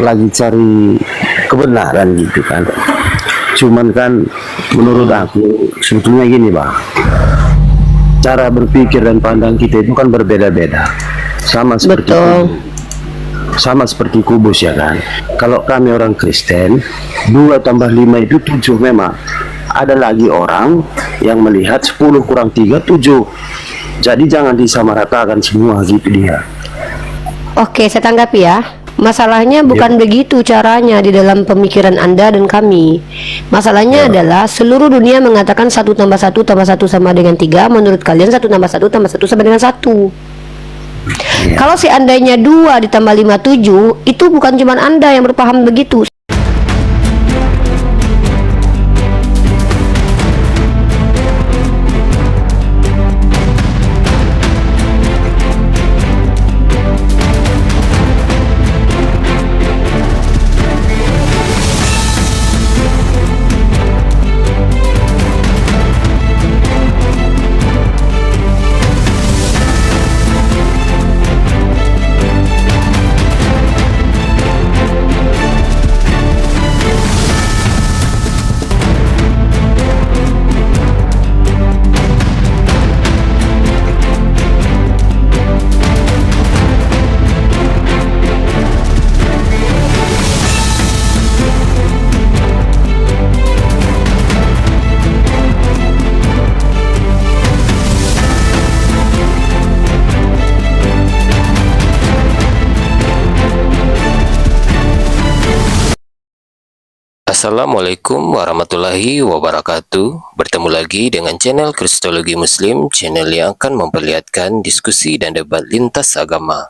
lagi cari kebenaran gitu kan. Cuman kan menurut aku sebetulnya gini Bang, cara berpikir dan pandang kita itu kan berbeda-beda. Sama seperti Betul. sama seperti kubus ya kan. Kalau kami orang Kristen, 2 tambah 5 itu 7 memang. Ada lagi orang yang melihat 10 kurang 3 7. Jadi jangan disamaratakan semua gitu dia. Oke, saya tanggapi ya. Masalahnya bukan begitu caranya di dalam pemikiran Anda dan kami. Masalahnya adalah seluruh dunia mengatakan 1 tambah 1 tambah 1 sama dengan 3. Menurut kalian 1 tambah 1 tambah 1 sama dengan 1. Kalau seandainya 2 ditambah 5 7, itu bukan cuma Anda yang berpaham begitu. Assalamualaikum warahmatullahi wabarakatuh. Bertemu lagi dengan channel Kristologi Muslim, channel yang akan memperlihatkan diskusi dan debat lintas agama.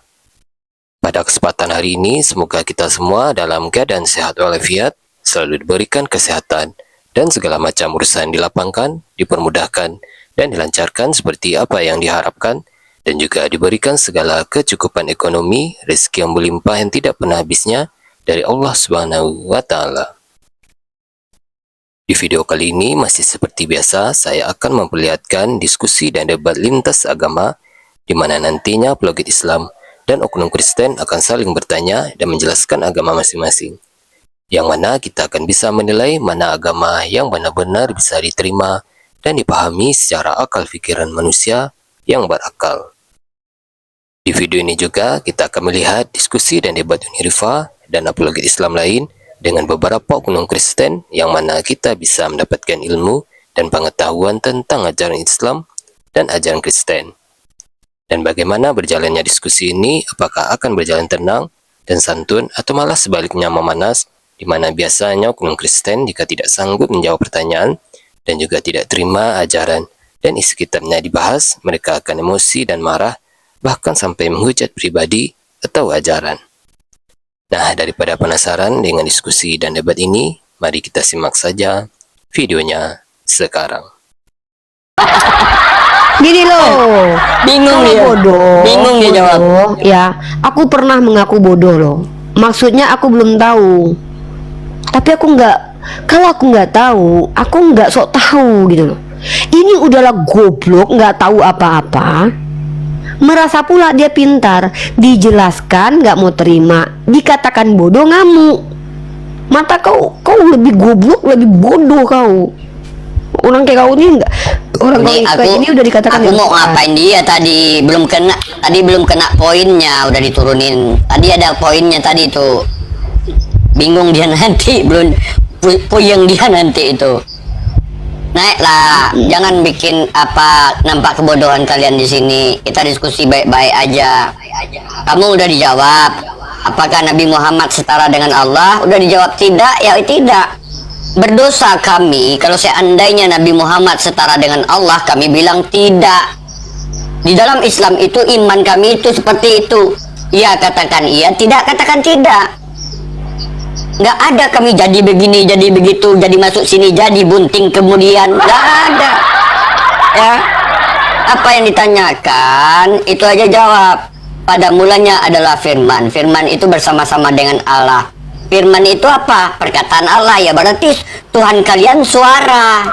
Pada kesempatan hari ini, semoga kita semua dalam keadaan sehat walafiat, selalu diberikan kesehatan, dan segala macam urusan dilapangkan, dipermudahkan, dan dilancarkan seperti apa yang diharapkan, dan juga diberikan segala kecukupan ekonomi, rezeki yang berlimpah yang tidak pernah habisnya dari Allah Subhanahu wa Ta'ala. Di video kali ini masih seperti biasa, saya akan memperlihatkan diskusi dan debat lintas agama, di mana nantinya apologet Islam dan oknum Kristen akan saling bertanya dan menjelaskan agama masing-masing. Yang mana kita akan bisa menilai mana agama yang benar-benar bisa diterima dan dipahami secara akal pikiran manusia yang berakal. Di video ini juga kita akan melihat diskusi dan debat Unirifa dan apologet Islam lain dengan beberapa oknum Kristen yang mana kita bisa mendapatkan ilmu dan pengetahuan tentang ajaran Islam dan ajaran Kristen. Dan bagaimana berjalannya diskusi ini, apakah akan berjalan tenang dan santun atau malah sebaliknya memanas, di mana biasanya oknum Kristen jika tidak sanggup menjawab pertanyaan dan juga tidak terima ajaran dan isi kitabnya dibahas, mereka akan emosi dan marah, bahkan sampai menghujat pribadi atau ajaran. Nah, daripada penasaran dengan diskusi dan debat ini, mari kita simak saja videonya sekarang. Gini loh, Bingung kamu dia. bodoh. Bingung dia jawab. Bodoh. Ya, aku pernah mengaku bodoh loh. Maksudnya aku belum tahu. Tapi kalau aku nggak tahu, aku nggak sok tahu gitu loh. Ini udahlah goblok, nggak tahu apa-apa. Merasa pula dia pintar, dijelaskan nggak mau terima, dikatakan bodoh ngamuk. Mata kau lebih goblok, lebih bodoh kau. Orang kayak kau ini enggak, orang kayak ini udah dikatakan aku mau ngapain dia tadi belum kena poinnya, udah diturunin. Tadi ada poinnya tadi itu. Bingung dia nanti, belum puyeng dia nanti itu. Naiklah, jangan bikin nampak kebodohan kalian di sini. Kita diskusi baik-baik aja. Kamu udah dijawab, apakah Nabi Muhammad setara dengan Allah? Udah dijawab tidak, ya tidak. Berdosa kami kalau seandainya Nabi Muhammad setara dengan Allah, kami bilang tidak. Di dalam Islam itu iman kami itu seperti itu. Ya katakan iya, tidak katakan tidak. Nggak ada kami jadi begini, jadi begitu, jadi masuk sini, jadi bunting kemudian. Nggak ada. Ya. Apa yang ditanyakan, itu aja jawab. Pada mulanya adalah firman. Firman itu bersama-sama dengan Allah. Firman itu apa? Perkataan Allah, ya berarti Tuhan kalian suara.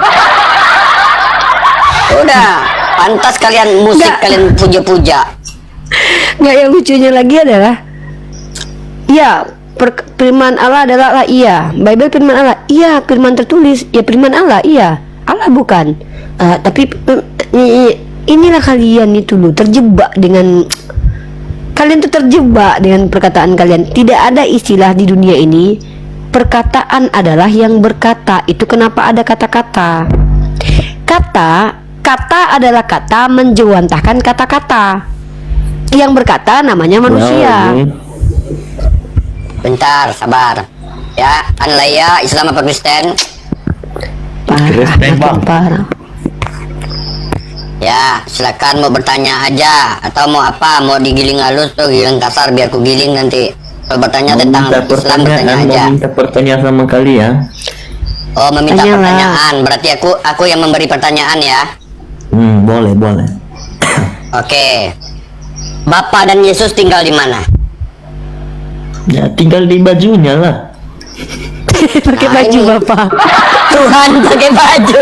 Udah, pantas kalian musik, kalian puja-puja. Nggak, yang lucunya lagi adalah, ya Firman Allah adalah iya. Bible firman Allah, iya. Firman tertulis, ya firman Allah, iya. Allah bukan. Tapi inilah kalian itu loh, terjebak dengan kalian tuh terjebak dengan perkataan kalian. Tidak ada istilah di dunia ini perkataan adalah yang berkata. Itu kenapa ada kata-kata. Kata adalah kata menjewantahkan kata-kata. Yang berkata namanya manusia. Bentar, sabar. Ya, Anlaya Islam apa Kristen? Parah. Ya, silakan mau bertanya aja atau mau apa? Mau digiling halus tuh, giling kasar biar aku giling nanti. Kalau bertanya tentang Islam bertanya aja. Minta pertanyaan sama kalian. Oh, meminta Tanyalah. pertanyaan. Berarti aku yang memberi pertanyaan ya. Boleh. Oke. Bapak dan Yesus tinggal di mana? Ya tinggal di bajunya lah. Pakai baju ini. Bapak. Tuhan pakai baju.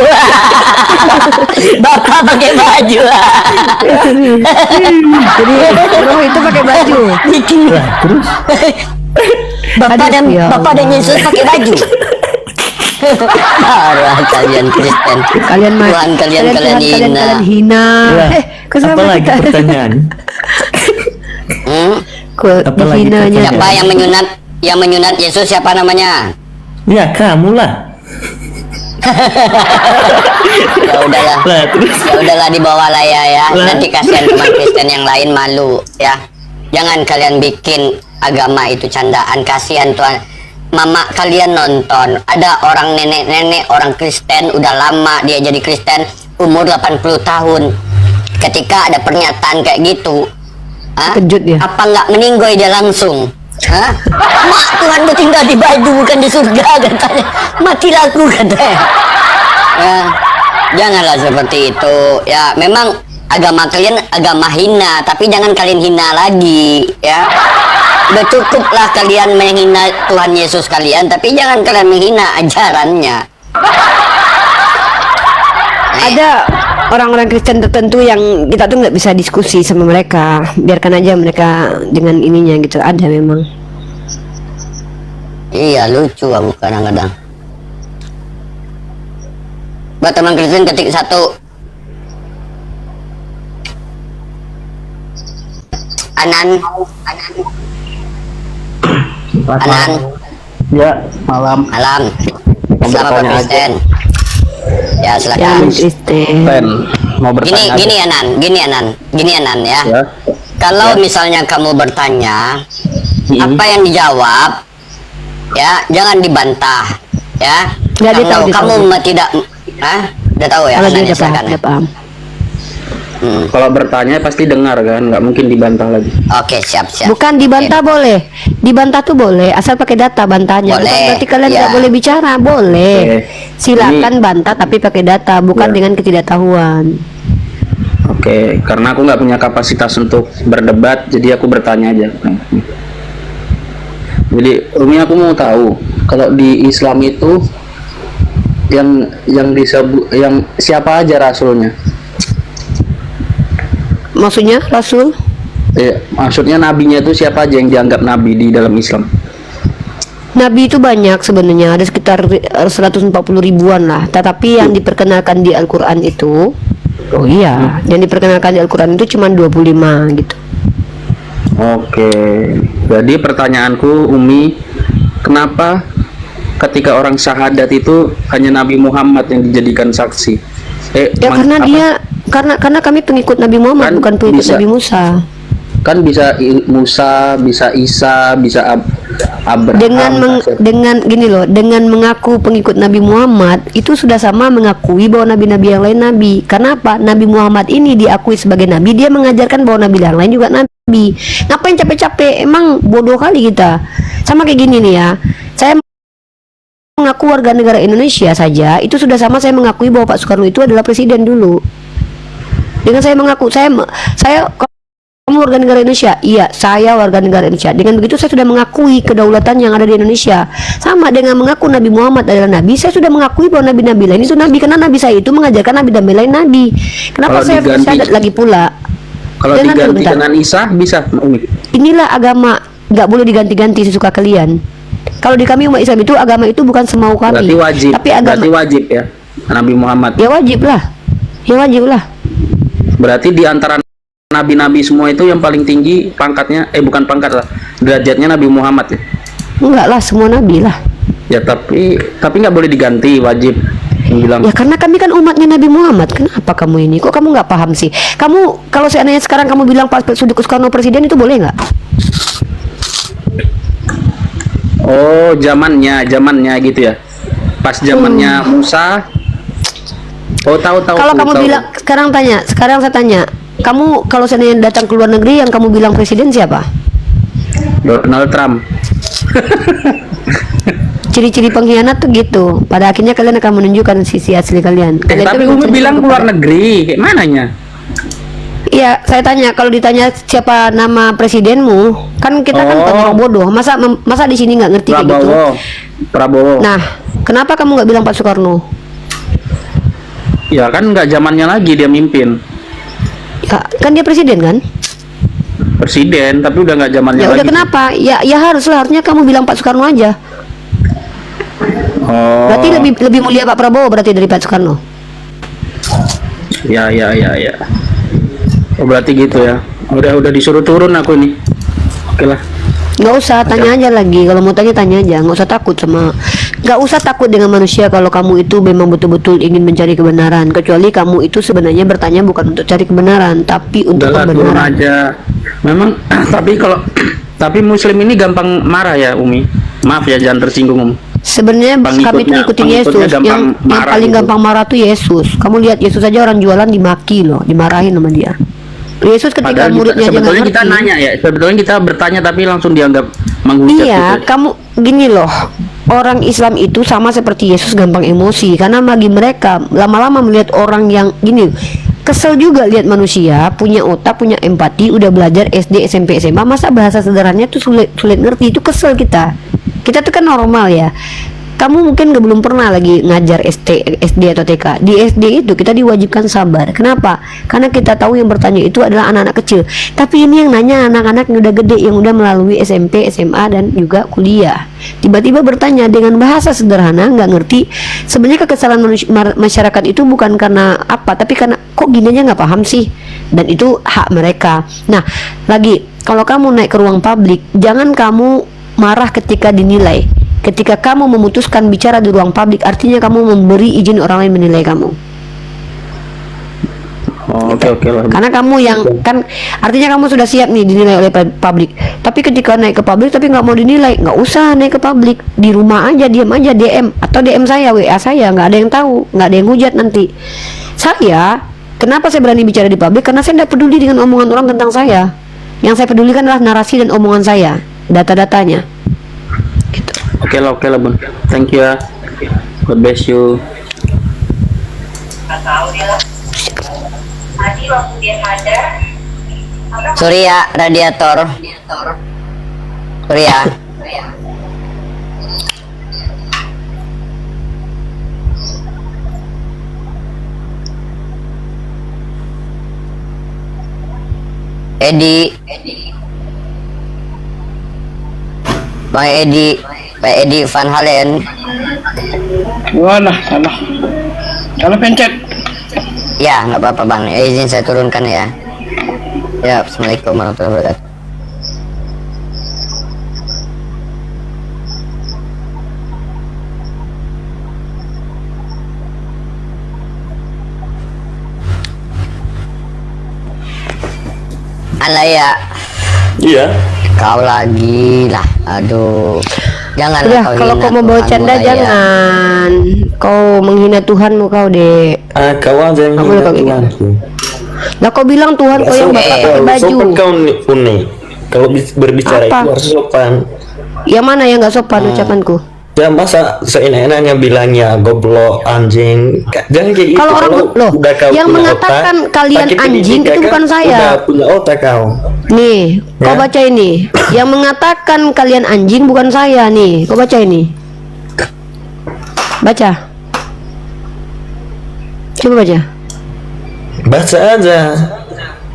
Bapak pakai baju. Jadi roh itu pakai baju. Bikin. Lah terus Aduh, ya Bapak dan Allah. Yesus pakai baju. Parah kalian Kristen. Kalian Tuhan kalian hina. kalian hina. lah, Kok sama apa lagi kita? pertanyaan? Kok Apa lagi dihinanya? pertanyaan? Siapa yang menyunat Yesus, siapa namanya? Ya kamu lah. Ya udahlah. Lah terus Ya udahlah dibawa lah ya. Lah. Nanti kasihan teman Kristen yang lain malu ya. Jangan kalian bikin agama itu candaan, kasihan Tuhan. Mama kalian nonton, ada orang nenek-nenek orang Kristen udah lama dia jadi Kristen, umur 80 tahun. Ketika ada pernyataan kayak gitu, Kejut dia. apa nggak meninggoy dia langsung? Mak, Tuhan gue tinggal di baju bukan di surga katanya. Matilah aku katanya. Ya, janganlah seperti itu. Ya, memang agama kalian agama hina, tapi jangan kalian hina lagi, ya. Udah cukuplah kalian menghina Tuhan Yesus kalian, tapi jangan kalian menghina ajarannya. Ada orang-orang Kristen tertentu yang kita tuh nggak bisa diskusi sama mereka. Biarkan aja mereka dengan ininya gitu. Ada memang. Iya, lucu aku kadang-kadang. Buat teman Kristen ketik 1. Anan. Ya, malam. Malam. Selamat bertanya Kristen. Ya, Yang silakan. Kristen. Ben, mau bertanya. Gini Anan ya. Ya. Kalau misalnya kamu bertanya, apa yang dijawab, ya jangan dibantah, ya. Nggak, dia Kalau tahu, dia kamu tahu. tidak, udah tahu ya. Kalau Anan, dia ya, udah silakan paham, ya. udah paham. Kalau bertanya pasti dengar kan, nggak mungkin dibantah lagi. Oke, siap. Bukan dibantah boleh. Dibantah tuh boleh, asal pakai data bantahnya. Bukan Boleh, berarti kalian ya. nggak boleh bicara, boleh. Oke. Silakan bantah tapi pakai data, bukan Ya. dengan ketidaktahuan. Oke, karena aku nggak punya kapasitas untuk berdebat, jadi aku bertanya aja. Jadi Umi, aku mau tahu kalau di Islam itu yang disebut yang siapa aja rasulnya? Maksudnya Rasul? Maksudnya nabinya itu siapa aja yang dianggap nabi di dalam Islam? Nabi itu banyak sebenarnya, ada sekitar 140 ribuan lah. Tetapi yang diperkenalkan di Al-Quran itu, oh iya, yang diperkenalkan di Al-Quran itu cuma 25 gitu. Oke, jadi pertanyaanku Umi, kenapa ketika orang syahadat itu hanya Nabi Muhammad yang dijadikan saksi? Ya karena karena kami pengikut Nabi Muhammad, Kan bukan pengikut bisa. Nabi Musa. Kan bisa Musa, bisa Isa, bisa Abraham. Dengan gini loh, dengan mengaku pengikut Nabi Muhammad itu sudah sama mengakui bahwa nabi-nabi yang lain nabi. Karena apa? Nabi Muhammad ini diakui sebagai nabi, dia mengajarkan bahwa nabi yang lain juga nabi. Ngapain capek-capek? Emang bodoh kali kita. Sama kayak gini nih ya. Saya mengaku warga negara Indonesia saja, itu sudah sama saya mengakui bahwa Pak Soekarno itu adalah presiden dulu. Dengan saya mengaku saya kamu warga negara Indonesia, iya saya warga negara Indonesia. Dengan begitu saya sudah mengakui kedaulatan yang ada di Indonesia. Sama dengan mengaku Nabi Muhammad adalah nabi, saya sudah mengakui bahwa nabi-nabi lain itu nabi, karena nabi saya itu mengajarkan nabi-nabi lain nabi. Kenapa Kalau saya diganti- bersyahadat lagi pula? Kalau Dengar dulu diganti bentar. dengan Isa bisa, Umi. Inilah agama nggak boleh diganti-ganti sesuka kalian. Kalau di kami umat Islam itu agama itu bukan semau kami. Berarti wajib. Tapi agama Berarti wajib ya Nabi Muhammad. ya wajib lah. Ya wajib lah. Berarti di antara nabi-nabi semua itu yang paling tinggi pangkatnya, bukan pangkat lah, derajatnya Nabi Muhammad ya. Enggak lah, semua nabi lah. Ya tapi nggak boleh diganti, wajib. Yang bilang. Ya karena kami kan umatnya Nabi Muhammad. Kenapa kamu ini? Kok kamu nggak paham sih? Kamu kalau seandainya sekarang kamu bilang Pak Soekarno presiden itu boleh nggak? Oh, zamannya gitu ya. Pas zamannya Musa. Oh, tahu. Kalau kamu tahu. bilang sekarang saya tanya, kamu kalau seandainya datang ke luar negeri yang kamu bilang presiden siapa? Donald Trump. Ciri-ciri pengkhianat tuh gitu. Pada akhirnya kalian akan menunjukkan sisi asli kalian. Kalian Tapi tuh Umi bilang luar negeri, kayak mananya? Iya, saya tanya kalau ditanya siapa nama presidenmu, kan kita kan bukan orang bodoh. Masa di sini nggak ngerti kayak gitu? Prabowo. Nah, kenapa kamu nggak bilang Pak Soekarno? Ya kan nggak zamannya lagi dia mimpin. Ya, kan dia presiden kan? Presiden, tapi udah nggak zamannya Ya lagi. udah kenapa? Ya harusnya kamu bilang Pak Soekarno aja. Oh. Berarti lebih mulia Pak Prabowo berarti dari Pak Soekarno. Ya. Oh, berarti gitu ya. Udah disuruh turun aku ini. Oke lah. Nggak usah tanya aja lagi. Kalau mau tanya aja. Nggak usah takut dengan manusia kalau kamu itu memang betul-betul ingin mencari kebenaran. Kecuali kamu itu sebenarnya bertanya bukan untuk cari kebenaran, tapi untuk Udahlah, turun kebenaran. aja. Memang tapi Muslim ini gampang marah ya Umi. Maaf ya, jangan tersinggung Sebenarnya kami itu ngikutin Yesus. Yang paling gitu. gampang marah tuh Yesus. Kamu lihat Yesus aja orang jualan dimaki loh, dimarahin sama dia. Yesus ketika Padahal muridnya aja nggak sebetulnya kita ngerti. nanya ya, sebetulnya kita bertanya tapi langsung dianggap menghujat Iya, gitu. kamu gini loh. Orang Islam itu sama seperti Yesus gampang emosi karena bagi mereka lama-lama melihat orang yang gini kesel juga lihat manusia punya otak, punya empati, udah belajar SD, SMP, SMA, masa bahasa sederhananya tuh sulit ngerti, itu kesel kita. Kita tuh kan normal ya. Kamu mungkin belum pernah lagi ngajar SD atau TK. Di SD itu kita diwajibkan sabar. Kenapa? Karena kita tahu yang bertanya itu adalah anak-anak kecil. Tapi ini yang nanya anak-anak yang udah gede, yang udah melalui SMP, SMA dan juga kuliah. Tiba-tiba bertanya dengan bahasa sederhana, nggak ngerti. Sebenarnya kekesalan masyarakat itu bukan karena apa, tapi karena kok gini aja nggak paham sih. Dan itu hak mereka. Nah, lagi kalau kamu naik ke ruang publik, jangan kamu marah ketika dinilai. Ketika kamu memutuskan bicara di ruang publik, artinya kamu memberi izin orang lain menilai kamu. Oh, oke lah. Karena kamu yang kan, artinya kamu sudah siap nih dinilai oleh publik. Tapi ketika naik ke publik tapi nggak mau dinilai, nggak usah naik ke publik. Di rumah aja, diam aja, DM atau DM saya, WA saya, nggak ada yang tahu, nggak ada yang hujat nanti. Saya, kenapa saya berani bicara di publik? Karena saya tidak peduli dengan omongan orang tentang saya. Yang saya pedulikan adalah narasi dan omongan saya, data-datanya. Oke lah Bun. Thank you ya. God bless you. Surya radiator. Surya. Edi. Bang Edi. Pak Edi Van Halen. Walah, salah. Salah pencet. Ya, nggak apa-apa Bang. Izin saya turunkan ya. Ya, Assalamualaikum warahmatullahi wabarakatuh. Alaya, Iya. kau lagi lah. Aduh. Jangan Udah, kalau kau mau bawa canda jangan. Kau menghina Tuhanmu kau, Dek. Kau aja yang Aku udah hina kayak gitu. Tuhanku. Lah kau bilang Tuhan kau yang bapak pakai baju. Sopan kau nih, Uni. Kalau berbicara Apa? itu harus sopan. Yang mana yang nggak sopan ucapanku? Ya masa seenak-enaknya bilangnya goblok, anjing. Jangan kayak gitu. Kalau orang loh, udah kau yang punya mengatakan otak, kalian pakai anjing pendidikan itu bukan kan saya. Udah punya otak kau. Nih, kau Ya. baca ini. Yang mengatakan kalian anjing bukan saya nih. Kau baca ini. Baca. Coba baca. Baca aja.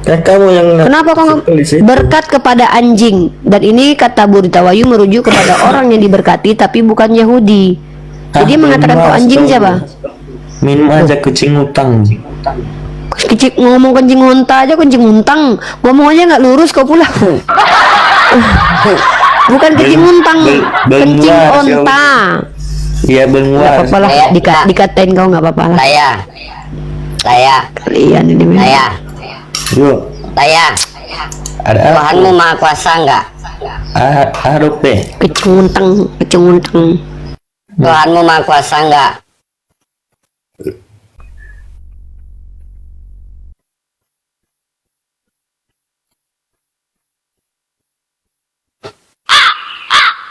Kan kamu yang Kenapa kau tulis itu. berkat kepada anjing? Dan ini kata Burita Wayu merujuk kepada orang yang diberkati tapi bukan Yahudi. Jadi mengatakan kau anjing siapa? Minum aja kucing utang. Kecik ngomong kencing unta aja, kencing untang. Ngomong aja nggak lurus kau pula. Bukan kencing untang, kencing Benguar, onta. Iya Nggak benguar. apa-apa lah, dikatain kau nggak apa-apa lah. Saya Kalian ini memang. Yuk, saya ada apa? Tuhanmu maha kuasa enggak? Harus deh. Kencing untang, kencing untang. Tuhanmu maha kuasa enggak?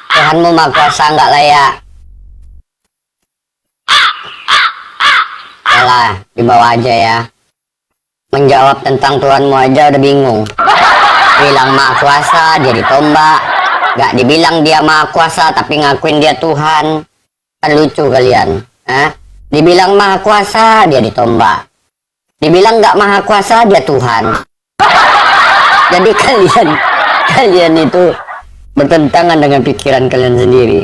Tuhanmu maha kuasa enggak layak? Yalah, dibawa aja ya. Menjawab tentang Tuhanmu aja udah bingung. Bilang maha kuasa dia ditombak. Gak dibilang dia maha kuasa tapi ngakuin dia Tuhan. Kan lucu kalian. Dibilang maha kuasa dia ditombak. Dibilang gak maha kuasa dia Tuhan. Jadi kalian itu bertentangan dengan pikiran kalian sendiri.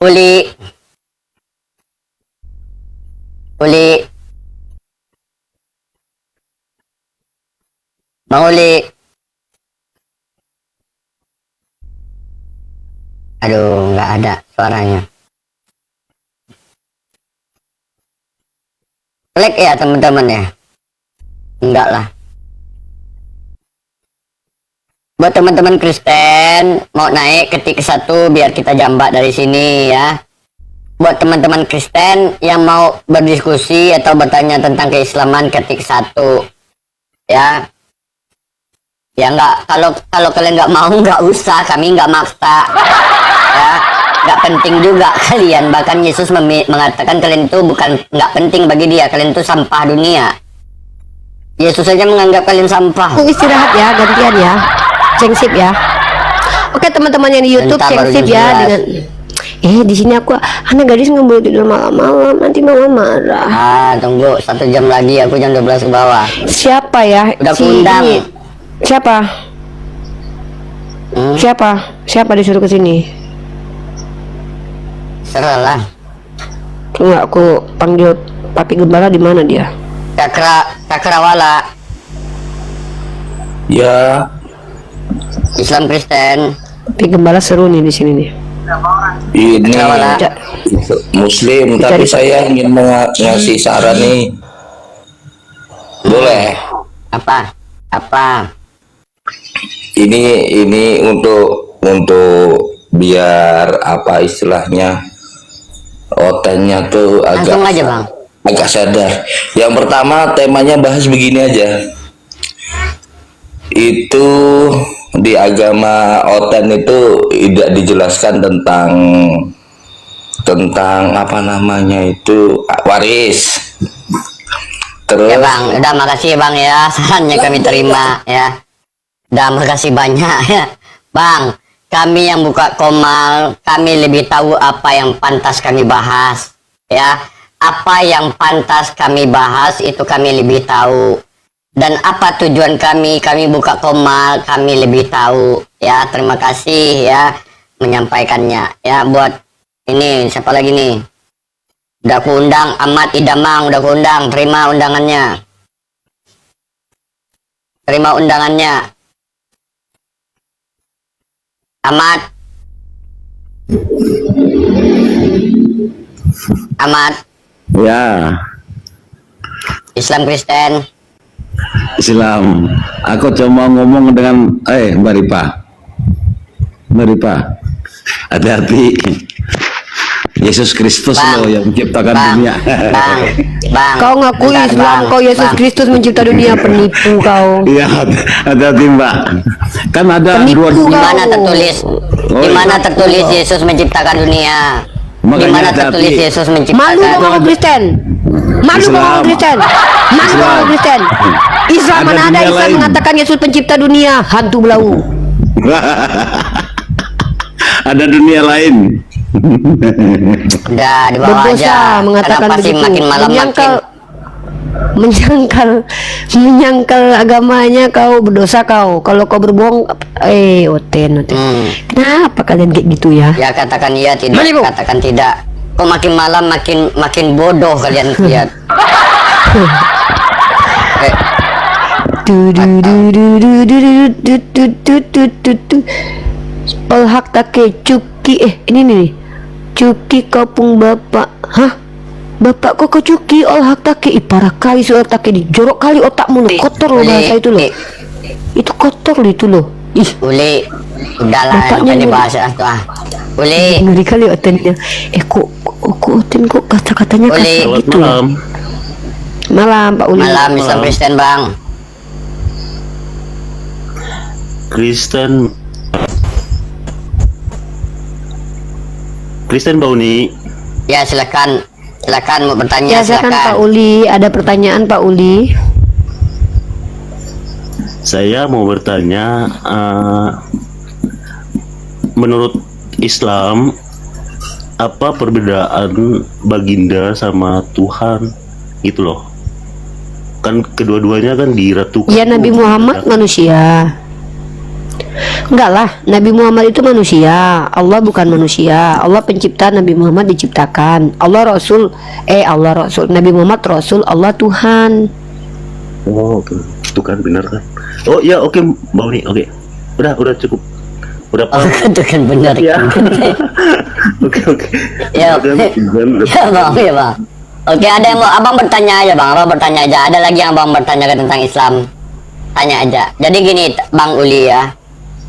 Uli, Bang Uli. Aduh, nggak ada suaranya. Klik ya teman-teman ya. Enggak lah. Buat teman-teman Kristen mau naik ketik 1 biar kita jambak dari sini ya. Buat teman-teman Kristen yang mau berdiskusi atau bertanya tentang keislaman ketik 1 ya. Ya nggak, kalau kalian nggak mau nggak usah, kami nggak maksa ya. Nggak penting juga kalian, bahkan Yesus mengatakan kalian itu bukan nggak penting bagi dia, kalian itu sampah dunia. Yesus saja menganggap kalian sampah. Aku istirahat ya, gantian ya. Cengsip ya. Oke teman-teman yang di YouTube, Bentar, baru cengsip jam ya 11. dengan di sini aku anak gadis nggak boleh tidur malam-malam, nanti mama marah. Tunggu 1 jam lagi, aku jam 12 ke bawah. Siapa ya? Udah kundang. ini? Siapa? Siapa disuruh ke sini? Serahlah. Tunggu aku panggil Papi Gembala, di mana dia? Cakrawala, Ya, Islam Kristen. Papi Gembala seru nih di sini nih. ini Cakrawala. Muslim, Dicari- tapi saya ingin ngasih saran nih. Boleh? Apa? Ini untuk biar apa istilahnya otennya tuh Langsung aja bang. agak sadar. Yang pertama temanya bahas begini aja. Itu di agama Oten itu tidak dijelaskan tentang apa namanya itu waris. Terus Ya bang, udah makasih bang ya, sarannya kami terima ya. Udah makasih banyak ya. Bang, kami yang buka Komal, kami lebih tahu apa yang pantas kami bahas ya. Apa yang pantas kami bahas itu kami lebih tahu. Dan apa tujuan kami buka Komal, kami lebih tahu ya. Terima kasih ya menyampaikannya ya. Buat ini siapa lagi nih? Udah kuundang Ahmad Idamang, udah kuundang, terima undangannya. Terima undangannya. Ahmad. Ya, Islam Kristen. Islam. Aku cuma ngomong dengan Mbak Ripa, hati-hati. Yesus Kristus Bang, loh yang menciptakan dunia. Bang. Kau ngaku Bentar, Islam, Bang. kau Yesus Bang. Kristus mencipta dunia, penipu kau. Iya, hati-hati Mbak. Kan ada Penipu dua kau. dunia. Di mana tertulis? Oh, Di mana iya. tertulis Yesus menciptakan dunia? Di Makanya mana hati-hati. tertulis Yesus menciptakan? Malu kau ngomong Kristen. Malu kau Islam. ngomong Kristen. Malu kau ngomong Kristen. Islam Ada mana ada dunia Islam lain. mengatakan Yesus pencipta dunia, hantu belau. Ada dunia lain. Udah dibawa Berdosa aja. mengatakan Kenapa sih begitu. makin malam Menyangkal menyangkal agamanya, kau berdosa kau. Kalau kau berbohong, Oten. Kenapa kalian kayak gitu ya? Ya katakan iya, tidak. Katakan tidak. Kok makin malam makin bodoh kalian lihat. Hak take cuki ini nih. Cuki kapung bapak. Hah? Bapak kok cuki hak take parah kali soal take di jorok kali otakmu lo. Kotor lo bahasa itu lo. Itu kotor lo itu lo. Ih, Uli, udahlah Bapaknya yang ngeri. bahasa itu ah. Uli, ngeri kali Otennya. Kok Oten kok kata-katanya Uli. kasar gitu ya? Malam Pak Uli. malam Islam Kristen bang. Kristen Bauni. Ya silakan mau bertanya Ya, silakan Pak silakan. Uli, ada pertanyaan Pak Uli. Saya mau bertanya, menurut Islam, apa perbedaan baginda sama Tuhan? Gitu loh. Kan kedua-duanya kan diratukan. Ya, Nabi Muhammad manusia. Enggak lah, Nabi Muhammad itu manusia. Allah bukan manusia. Allah pencipta, Nabi Muhammad diciptakan. Allah Rasul. Nabi Muhammad Rasul, Allah Tuhan. Oh, oke. Itu kan benar kan? Oh iya, oke, Bauni, oke. Udah cukup. Udah Oh, itu kan benar. Ya. Oke. Ya, Udah. ya bang, ya bang. Oke, ada yang mau abang bertanya aja bang, abang bertanya aja. Ada lagi yang abang bertanyakan tentang Islam? Tanya aja. Jadi gini, Bang Uli ya.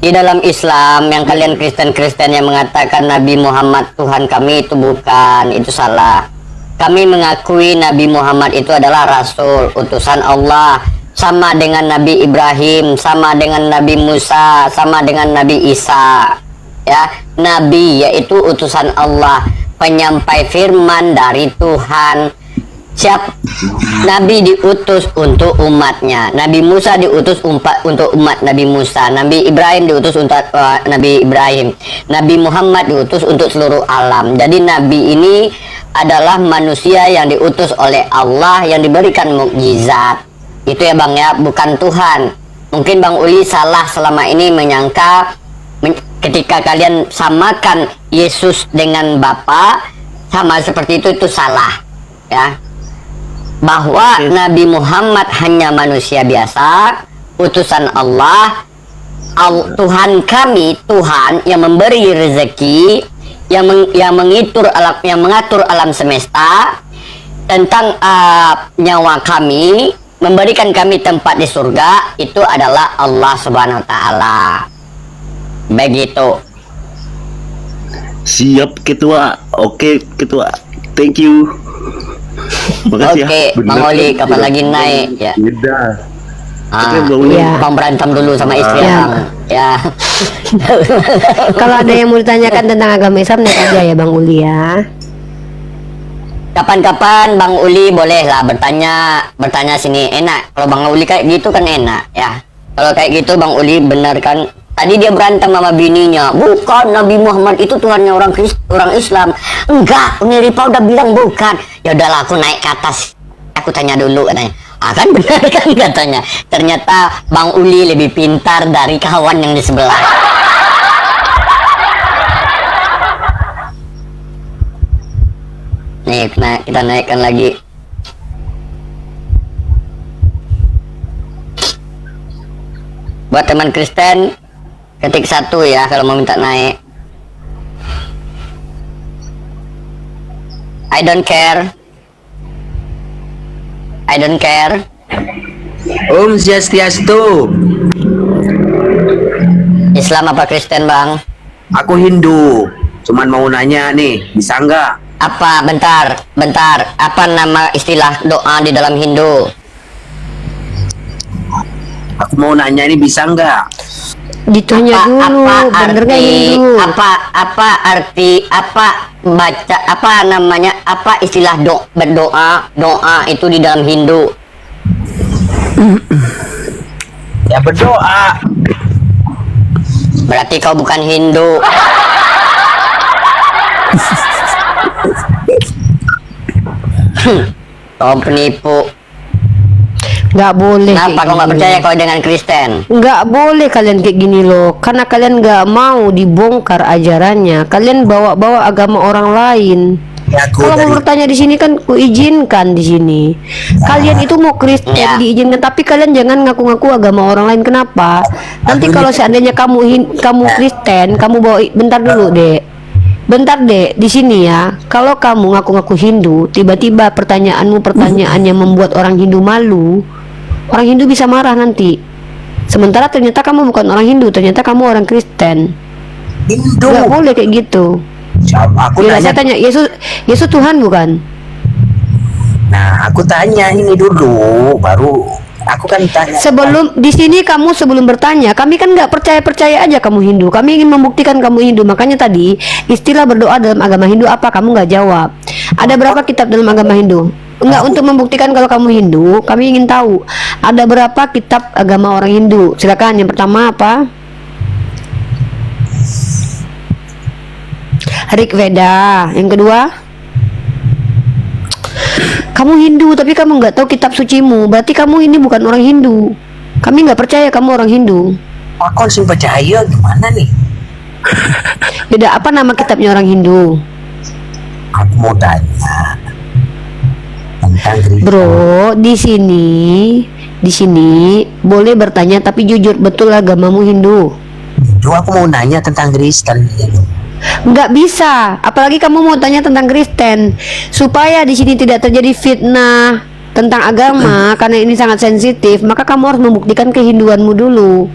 Di dalam Islam yang kalian Kristen yang mengatakan Nabi Muhammad Tuhan kami, itu bukan, itu salah. Kami mengakui Nabi Muhammad itu adalah Rasul, utusan Allah, sama dengan Nabi Ibrahim, sama dengan Nabi Musa, sama dengan Nabi Isa. Ya, Nabi yaitu utusan Allah, penyampai firman dari Tuhan. Nabi diutus untuk umatnya. Nabi Musa diutus untuk umat Nabi Musa. Nabi Ibrahim diutus untuk Nabi Ibrahim. Nabi Muhammad diutus untuk seluruh alam. Jadi Nabi ini adalah manusia yang diutus oleh Allah, yang diberikan mukjizat. Itu ya bang ya, bukan Tuhan. Mungkin Bang Uli salah selama ini menyangka ketika kalian samakan Yesus dengan Bapa sama seperti itu salah ya. Bahwa Nabi Muhammad hanya manusia biasa, utusan Allah, Tuhan kami, Tuhan yang memberi rezeki, yang mengatur alam semesta, tentang nyawa kami, memberikan kami tempat di surga, itu adalah Allah Subhanahu wa taala. Begitu. Siap ketua. Oke ketua. Thank you. Makasih Oke, ya. Bang Oli, kapan lagi naik ya? Beda. Oke, Ah, Bang Oli. Ya. Bang berantem dulu sama istri Ya. Bang. Ya. Kalau ada yang mau ditanyakan tentang agama Islam, nanti aja ya Bang Uli ya. Kapan-kapan Bang Uli boleh lah bertanya sini, enak. Kalau Bang Uli kayak gitu kan enak ya. Kalau kayak gitu Bang Uli benar kan? Tadi dia berantem sama bininya. Bukan, Nabi Muhammad itu Tuhannya orang Islam. Enggak, Uni Ripa udah bilang bukan. Ya udahlah, aku naik ke atas. Aku tanya dulu katanya. Kan benar kan katanya. Ternyata Bang Uli lebih pintar dari kawan yang di sebelah. Nih, kita naikkan lagi. Buat teman Kristen, ketik 1 ya kalau mau minta naik. I don't care. I don't care. Om Swastiastu. Islam apa Kristen bang? Aku Hindu. Cuman mau nanya nih, bisa nggak? Apa? Bentar. Apa nama istilah doa di dalam Hindu? Aku mau nanya ini bisa nggak? Ditanya dulu, bener nggak Hindu? Apa namanya, apa istilah doa itu di dalam Hindu? Ya berdoa. Berarti kau bukan Hindu. Kau penipu. Nggak boleh. Kenapa kayak kau nggak gini percaya loh. kau dengan Kristen? Nggak boleh kalian kayak gini loh, karena kalian nggak mau dibongkar ajarannya. Kalian bawa-bawa agama orang lain. Ya, aku Kalau dari mau bertanya di sini kan kuizinkan di sini. Kalian itu mau Kristen Ya. diizinkan, tapi kalian jangan ngaku-ngaku agama orang lain. Kenapa? Nanti kalau seandainya kamu Kristen, kamu bawa bentar dulu, Dek. Bentar, Dek. Di sini ya. Kalau kamu ngaku-ngaku Hindu, tiba-tiba pertanyaan yang membuat orang Hindu malu, orang Hindu bisa marah nanti. Sementara ternyata kamu bukan orang Hindu, ternyata kamu orang Kristen. Hindu. Nggak boleh kayak gitu. Aku Bila tanya, saya tanya, Yesus Tuhan bukan? nah aku tanya ini dulu, baru aku kan tanya. Sebelum di sini sebelum bertanya, kami kan nggak percaya aja kamu Hindu. Kami ingin membuktikan kamu Hindu. Makanya tadi istilah berdoa dalam agama Hindu apa? Kamu nggak jawab. Ada berapa kitab dalam agama Hindu? Enggak, untuk membuktikan kalau kamu Hindu, kami ingin tahu ada berapa kitab agama orang Hindu. Silakan. Yang pertama apa? Rig Veda. Yang kedua, kamu Hindu tapi kamu nggak tahu kitab sucimu, berarti kamu ini bukan orang Hindu. Kami nggak percaya kamu orang Hindu. Aku harus percaya gimana nih? Beda, apa nama kitabnya orang Hindu? Aku mau tanya tentang Kristen. Bro, di sini boleh bertanya tapi jujur, betul agamamu Hindu? Hindu, aku mau nanya tentang Kristen. Nggak bisa, apalagi kamu mau tanya tentang Kristen. Supaya di sini tidak terjadi fitnah tentang agama, karena ini sangat sensitif, maka kamu harus membuktikan kehinduanmu dulu.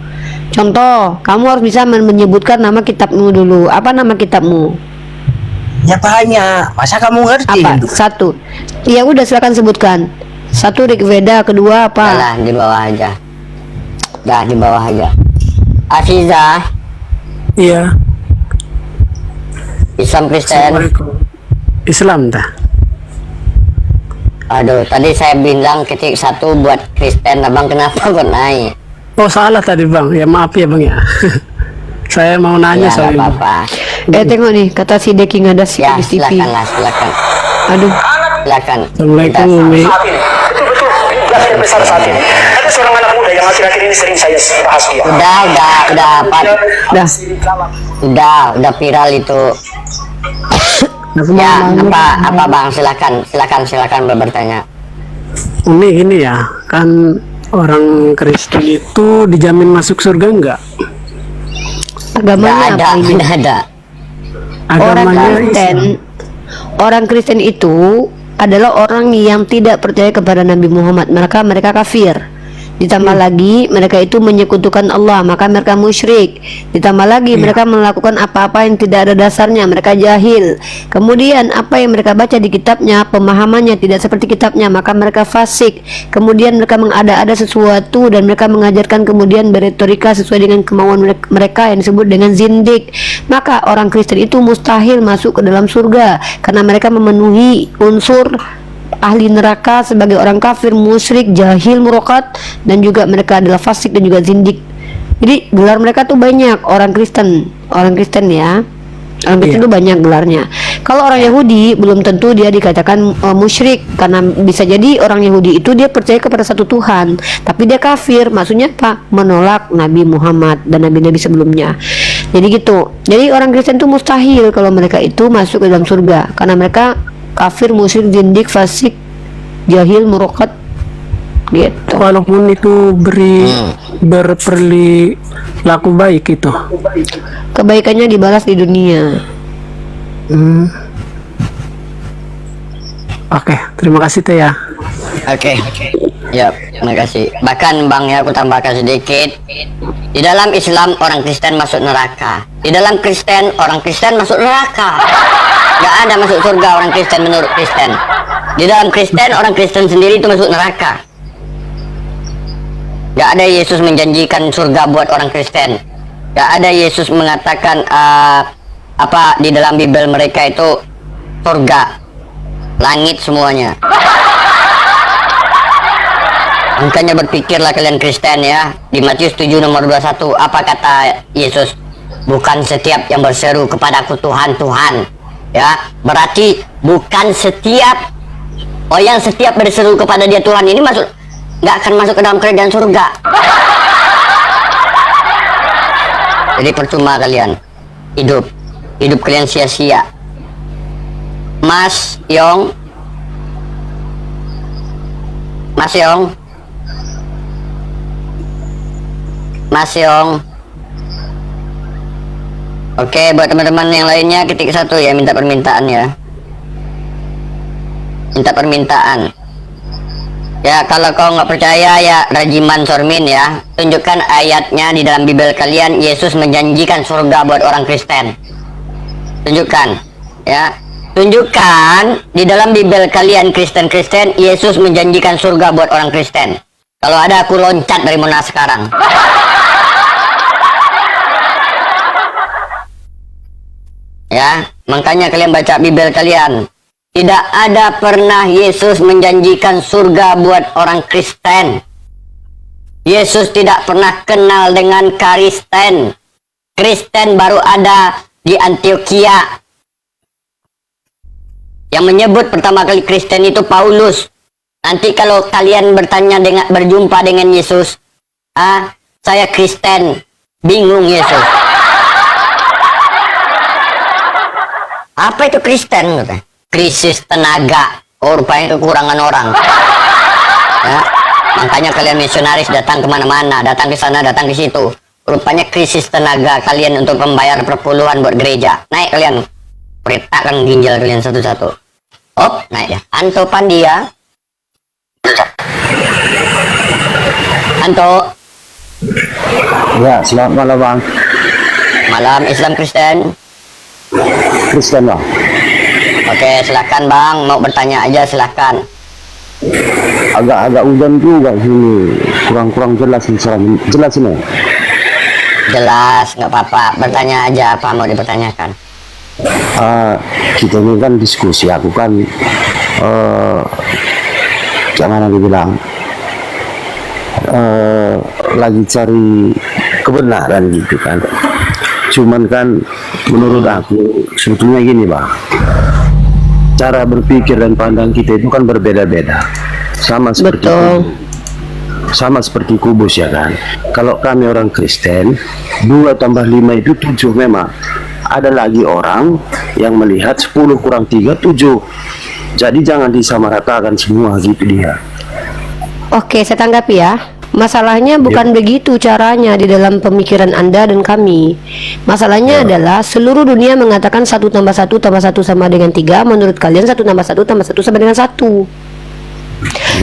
Contoh, kamu harus bisa menyebutkan nama kitabmu dulu. Apa nama kitabmu? Ya banyak, masa kamu ngerti? Apa? Hindu? Satu. Ya udah, silakan sebutkan. Satu Rig Veda, kedua apa? Udah, di bawah aja. Dah, di bawah aja. Aziza, Iya. Islam Kristen. Assalamualaikum. Islam dah. Aduh, tadi saya bilang ketik 1 buat Kristen, abang kenapa kok naik? Oh salah tadi bang. Ya maaf ya bang ya. Saya mau nanya Ya, soal nggak ini. apa-apa. Tengok nih, kata si Deki nggak ada si Ya, di TV. silakan lah, silakan. Aduh, Silakan. Assalamualaikum Kita- Umi. Betul-betul yang besar saat ini. Ada seorang anak muda yang akhir-akhir ini sering saya bahas dia. Udah viral itu. Aku Ya, mau nanya. apa bang? Silakan bertanya. Umi ini ya, kan orang Kristen itu dijamin masuk surga enggak? Nggak agamanya ada, apa ini? tidak ada. Orang Agamanya Kristen, Islam. orang Kristen itu adalah orang yang tidak percaya kepada Nabi Muhammad. Mereka kafir. Ditambah lagi mereka itu menyekutukan Allah, maka mereka musyrik. Ditambah lagi mereka melakukan apa-apa yang tidak ada dasarnya, mereka jahil. Kemudian apa yang mereka baca di kitabnya, pemahamannya tidak seperti kitabnya, maka mereka fasik. Kemudian mereka mengada-ada sesuatu dan mereka mengajarkan kemudian beretorika sesuai dengan kemauan mereka yang disebut dengan zindik. Maka orang Kristen itu mustahil masuk ke dalam surga karena mereka memenuhi unsur ahli neraka sebagai orang kafir, musyrik, jahil, murokat, dan juga mereka adalah fasik dan juga zindik. Jadi gelar mereka tuh banyak. Orang Kristen ya, orang Kristen itu banyak gelarnya. Kalau orang Yahudi belum tentu dia dikatakan musyrik, karena bisa jadi orang Yahudi itu dia percaya kepada satu Tuhan, tapi dia kafir. Maksudnya apa? Menolak Nabi Muhammad dan nabi-nabi sebelumnya. Jadi gitu. Jadi orang Kristen itu mustahil kalau mereka itu masuk ke dalam surga karena mereka kafir, musyrik, zindik, fasik, jahil, murokat gitu. Walaupun itu berperilaku baik itu. Kebaikannya dibalas di dunia. Oke, terima kasih Teh ya. Oke. Ya, terima kasih. Bahkan bang ya, aku tambahkan sedikit. Di dalam Islam orang Kristen masuk neraka. Di dalam Kristen orang Kristen masuk neraka. Gak ada masuk surga orang Kristen menurut Kristen. Di dalam Kristen orang Kristen sendiri itu masuk neraka. Gak ada Yesus menjanjikan surga buat orang Kristen. Gak ada Yesus mengatakan apa di dalam Bible mereka itu surga, langit semuanya. Makanya berpikirlah kalian Kristen ya. Di Matius 7 nomor 21 apa kata Yesus? Bukan setiap yang berseru kepadaku Tuhan, Tuhan. Ya, berarti bukan setiap yang setiap berseru kepada dia Tuhan ini nggak akan masuk ke dalam kerajaan surga. Jadi percuma kalian hidup kalian sia-sia. Mas Yong, oke, buat teman-teman yang lainnya ketik 1 ya, minta permintaan ya. Minta permintaan. Ya, kalau kau nggak percaya ya Rajiman Sormin ya, tunjukkan ayatnya di dalam Bible kalian. Yesus menjanjikan surga buat orang Kristen. Tunjukkan ya, tunjukkan di dalam Bible kalian Kristen Yesus menjanjikan surga buat orang Kristen. Kalau ada, aku loncat dari Monas sekarang. Ya, makanya kalian baca Bible kalian. Tidak ada pernah Yesus menjanjikan surga buat orang Kristen. Yesus tidak pernah kenal dengan Kristen. Kristen baru ada di Antioquia. Yang menyebut pertama kali Kristen itu Paulus. Nanti kalau kalian berjumpa dengan Yesus, saya Kristen, bingung Yesus. Apa itu Kristen? Krisis tenaga. Oh, rupanya kekurangan orang. Ya, makanya kalian misionaris datang kemana-mana, datang ke sana, datang ke situ. Rupanya krisis tenaga kalian untuk membayar perpuluhan buat gereja. Naik kalian, peritakan ginjal kalian satu-satu. Oh, naik ya. Anto Pandia. Anto. Ya, selamat malam bang. Malam. Islam Kristen. Kristen bang. Oke, silakan bang, mau bertanya aja silakan. Agak hujan juga sini, kurang jelas ini. Jelas ini. Jelas, nggak apa-apa. Bertanya aja apa mau dipertanyakan. Kita ini kan diskusi, aku kan gimana dibilang, lagi cari kebenaran gitu kan. Cuman kan menurut aku sebetulnya gini bang, cara berpikir dan pandang kita itu kan berbeda-beda, sama seperti kubus ya kan. Kalau kami orang Kristen 2 tambah 5 itu 7 memang. Ada lagi orang yang melihat 10 kurang 3 7. Jadi jangan disamaratakan semua gitu dia. Oke, saya tanggapi ya. Masalahnya bukan begitu caranya di dalam pemikiran Anda dan kami. Masalahnya adalah seluruh dunia mengatakan 1 tambah 1 tambah 1 sama dengan 3. Menurut kalian 1 tambah 1 tambah 1 sama dengan 1.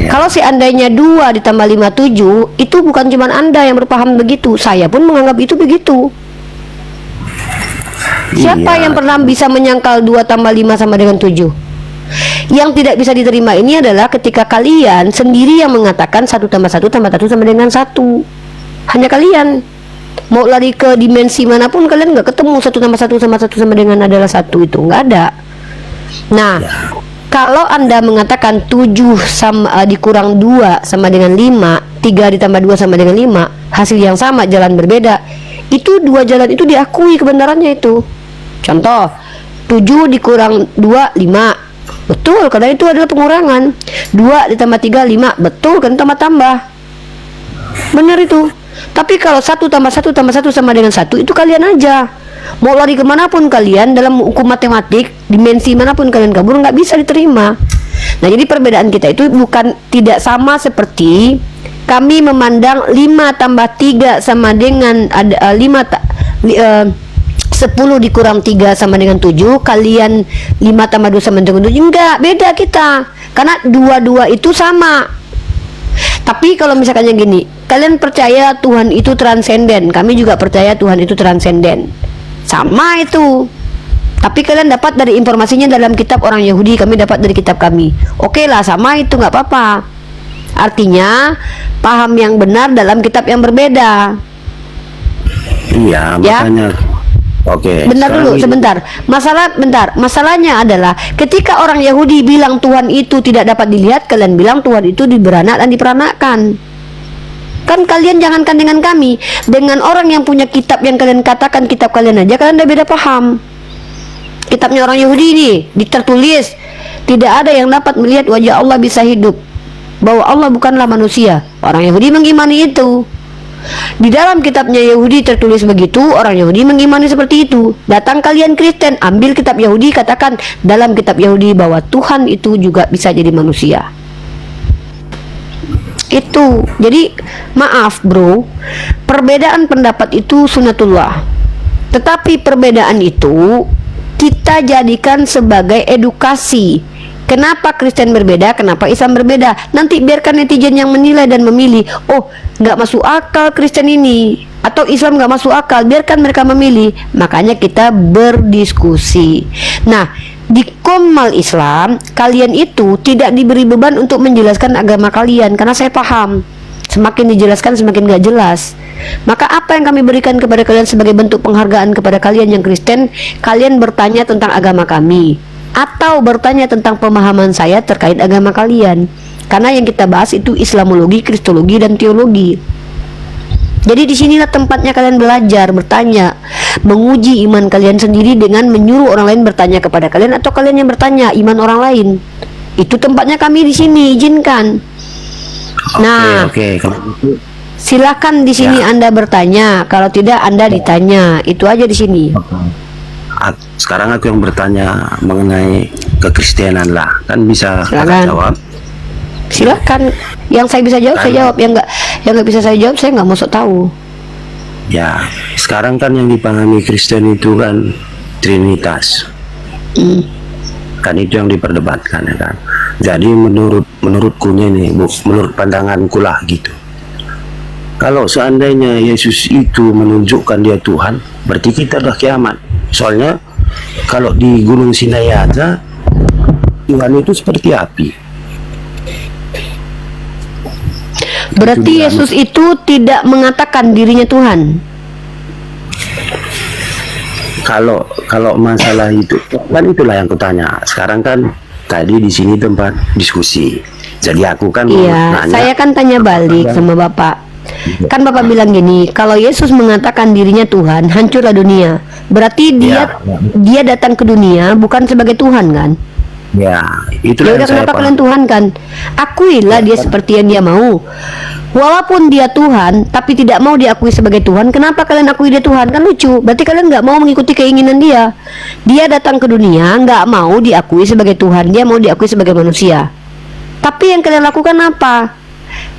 Kalau seandainya 2 ditambah 5 7, itu bukan cuma Anda yang berpaham begitu. Saya pun menganggap itu begitu. Siapa yang pernah bisa menyangkal 2 tambah 5 sama dengan 7? Yang tidak bisa diterima ini adalah ketika kalian sendiri yang mengatakan 1 tambah 1 tambah 1 sama dengan 1. Hanya kalian mau lari ke dimensi manapun kalian nggak ketemu 1 tambah 1 sama 1 sama dengan adalah 1, itu nggak ada. Nah, kalau Anda mengatakan 7 sama dikurang 2 sama dengan 5, 3 ditambah 2 sama dengan 5, hasil yang sama, jalan berbeda, itu 2 jalan itu diakui kebenarannya itu. Contoh, 7 dikurang 2 5. Betul, karena itu adalah pengurangan. 2 ditambah 3 5. Betul, kan tambah-tambah. Benar itu. Tapi kalau 1 tambah 1 tambah 1 sama dengan 1, itu kalian aja. Mau lari kemanapun kalian dalam hukum matematik, dimensi manapun kalian kabur, nggak bisa diterima. Nah, jadi perbedaan kita itu bukan tidak sama seperti kami memandang 5 tambah 3 sama dengan 10 dikurang 3 sama dengan 7, kalian 5 tambah 2 sama dengan 7. Enggak, beda kita. Karena dua-dua itu sama. Tapi kalau misalkan yang gini, kalian percaya Tuhan itu transenden, kami juga percaya Tuhan itu transenden. Sama itu. Tapi kalian dapat dari informasinya dalam kitab orang Yahudi, kami dapat dari kitab kami. Oke lah, sama itu, nggak apa-apa. Artinya paham yang benar dalam kitab yang berbeda. Iya, makanya oke. Bentar dulu, sebentar. Masalahnya adalah ketika orang Yahudi bilang Tuhan itu tidak dapat dilihat, kalian bilang Tuhan itu diberanak dan diperanakkan. Kan kalian jangankan dengan kami, dengan orang yang punya kitab yang kalian katakan kitab kalian aja, kalian udah beda paham. Kitabnya orang Yahudi ini ditertulis, tidak ada yang dapat melihat wajah Allah bisa hidup. bahwa Allah bukanlah manusia. Orang Yahudi mengimani itu. Di dalam kitabnya Yahudi tertulis begitu, orang Yahudi mengimani seperti itu. Datang kalian Kristen, ambil kitab Yahudi, katakan dalam kitab Yahudi bahwa Tuhan itu juga bisa jadi manusia. Itu. Jadi maaf bro, perbedaan pendapat itu sunatullah. Tetapi perbedaan itu kita jadikan sebagai edukasi. Kenapa Kristen berbeda, kenapa Islam berbeda? Nanti biarkan netizen yang menilai dan memilih. Oh, nggak masuk akal Kristen ini, atau Islam nggak masuk akal. Biarkan mereka memilih. Makanya kita berdiskusi. Nah, di Komal Islam, kalian itu tidak diberi beban untuk menjelaskan agama kalian, karena saya paham. Semakin dijelaskan semakin nggak jelas. Maka apa yang kami berikan kepada kalian sebagai bentuk penghargaan kepada kalian yang Kristen, kalian bertanya tentang agama kami, atau bertanya tentang pemahaman saya terkait agama kalian. Karena yang kita bahas itu Islamologi, Kristologi, dan teologi. Jadi disinilah tempatnya kalian belajar, bertanya, menguji iman kalian sendiri dengan menyuruh orang lain bertanya kepada kalian, atau kalian yang bertanya iman orang lain. Itu tempatnya kami di sini, izinkan. Nah, Kalau gitu, silakan di sini Anda bertanya, kalau tidak Anda ditanya. Itu aja di sini. sekarang aku yang bertanya mengenai kekristenan lah, kan bisa Silakan. kakak jawab. Silakan. Yang saya bisa jawab saya jawab, yang nggak bisa saya jawab saya nggak mau sok tahu. Ya, sekarang kan yang dipahami Kristen itu kan Trinitas. Kan itu yang diperdebatkan ya kan. Jadi menurutku nih, menurut pandanganku lah gitu. Kalau seandainya Yesus itu menunjukkan dia Tuhan, berarti kita udah kiamat. Soalnya kalau di Gunung Sinai aja Tuhan itu seperti api. Berarti Yesus itu tidak mengatakan dirinya Tuhan. Kalau masalah itu kan itulah yang kutanya. Sekarang kan tadi di sini tempat diskusi. Jadi aku kan mau Iya, nanya. saya kan tanya balik sama Bapak. Kan Bapak bilang gini, kalau Yesus mengatakan dirinya Tuhan, hancurlah dunia. Berarti dia datang ke dunia bukan sebagai Tuhan kan? Ya, itu Ya yang udah, saya kenapa paham. kalian Tuhan kan? Akuilah dia seperti yang dia mau. Walaupun dia Tuhan, tapi tidak mau diakui sebagai Tuhan. Kenapa kalian akui dia Tuhan? Kan lucu. Berarti kalian nggak mau mengikuti keinginan dia. Dia datang ke dunia nggak mau diakui sebagai Tuhan. Dia mau diakui sebagai manusia. Tapi yang kalian lakukan apa?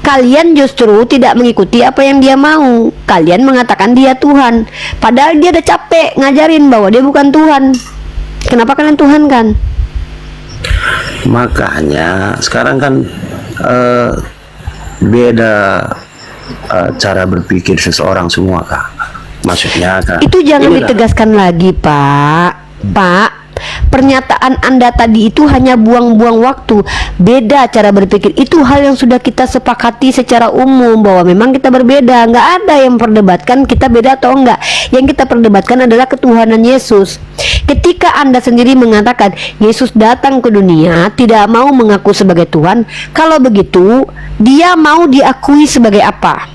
Kalian justru tidak mengikuti apa yang dia mau. Kalian mengatakan dia Tuhan, padahal dia udah capek ngajarin bahwa dia bukan Tuhan. Kenapa kalian Tuhan kan? Makanya sekarang kan beda cara berpikir seseorang semua kak. Maksudnya kak, Itu jangan inilah. ditegaskan lagi, Pak. Pak, pernyataan Anda tadi itu hanya buang-buang waktu. Beda cara berpikir. Itu hal yang sudah kita sepakati secara umum bahwa memang kita berbeda. Nggak ada yang memperdebatkan kita beda atau enggak. Yang kita perdebatkan adalah ketuhanan Yesus. Ketika Anda sendiri mengatakan Yesus datang ke dunia tidak mau mengaku sebagai Tuhan, kalau begitu dia mau diakui sebagai apa?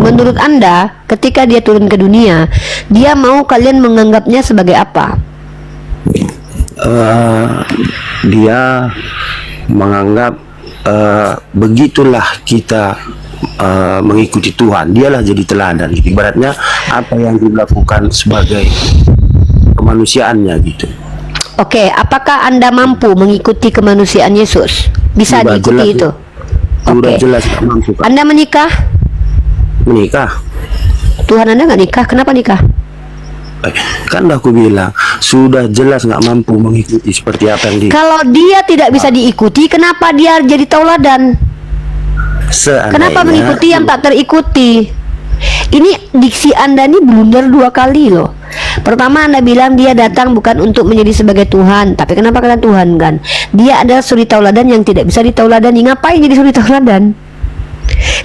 Menurut Anda, ketika dia turun ke dunia, dia mau kalian menganggapnya sebagai apa? Dia menganggap begitulah kita mengikuti Tuhan. Dialah jadi teladan. Ibaratnya apa yang dilakukan sebagai kemanusiaannya gitu. Oke, apakah Anda mampu mengikuti kemanusiaan Yesus? Bisa Sudah diikuti jelas, itu? Sudah Oke. jelas nggak mampu Kak. Anda menikah? Menikah. Tuhan Anda nggak nikah, kenapa nikah? Kan udah aku bilang sudah jelas nggak mampu mengikuti seperti apa yang Kalau dia tidak bisa diikuti, kenapa dia jadi tauladan? Kenapa mengikuti yang tak terikuti? Ini diksi Anda ini blunder 2 kali loh. Pertama Anda bilang dia datang bukan untuk menjadi sebagai Tuhan, tapi kenapa kalian Tuhan kan? Dia adalah suri tauladan yang tidak bisa ditauladani. Ngapain jadi suri tauladan?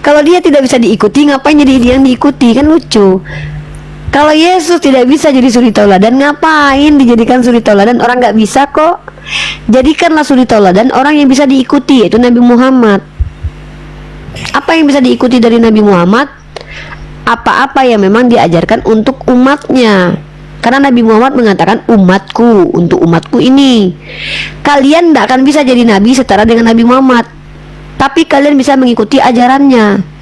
Kalau dia tidak bisa diikuti, ngapain jadi dia yang diikuti? Kan lucu. Kalau Yesus tidak bisa jadi suri tauladan, ngapain dijadikan suri tauladan? Orang nggak bisa kok. Jadikanlah suri tauladan orang yang bisa diikuti, yaitu Nabi Muhammad. Apa yang bisa diikuti dari Nabi Muhammad? apa-apa yang memang diajarkan untuk umatnya. Karena Nabi Muhammad mengatakan umatku, untuk umatku ini. Kalian tidak akan bisa jadi nabi setara dengan Nabi Muhammad, tapi kalian bisa mengikuti ajarannya.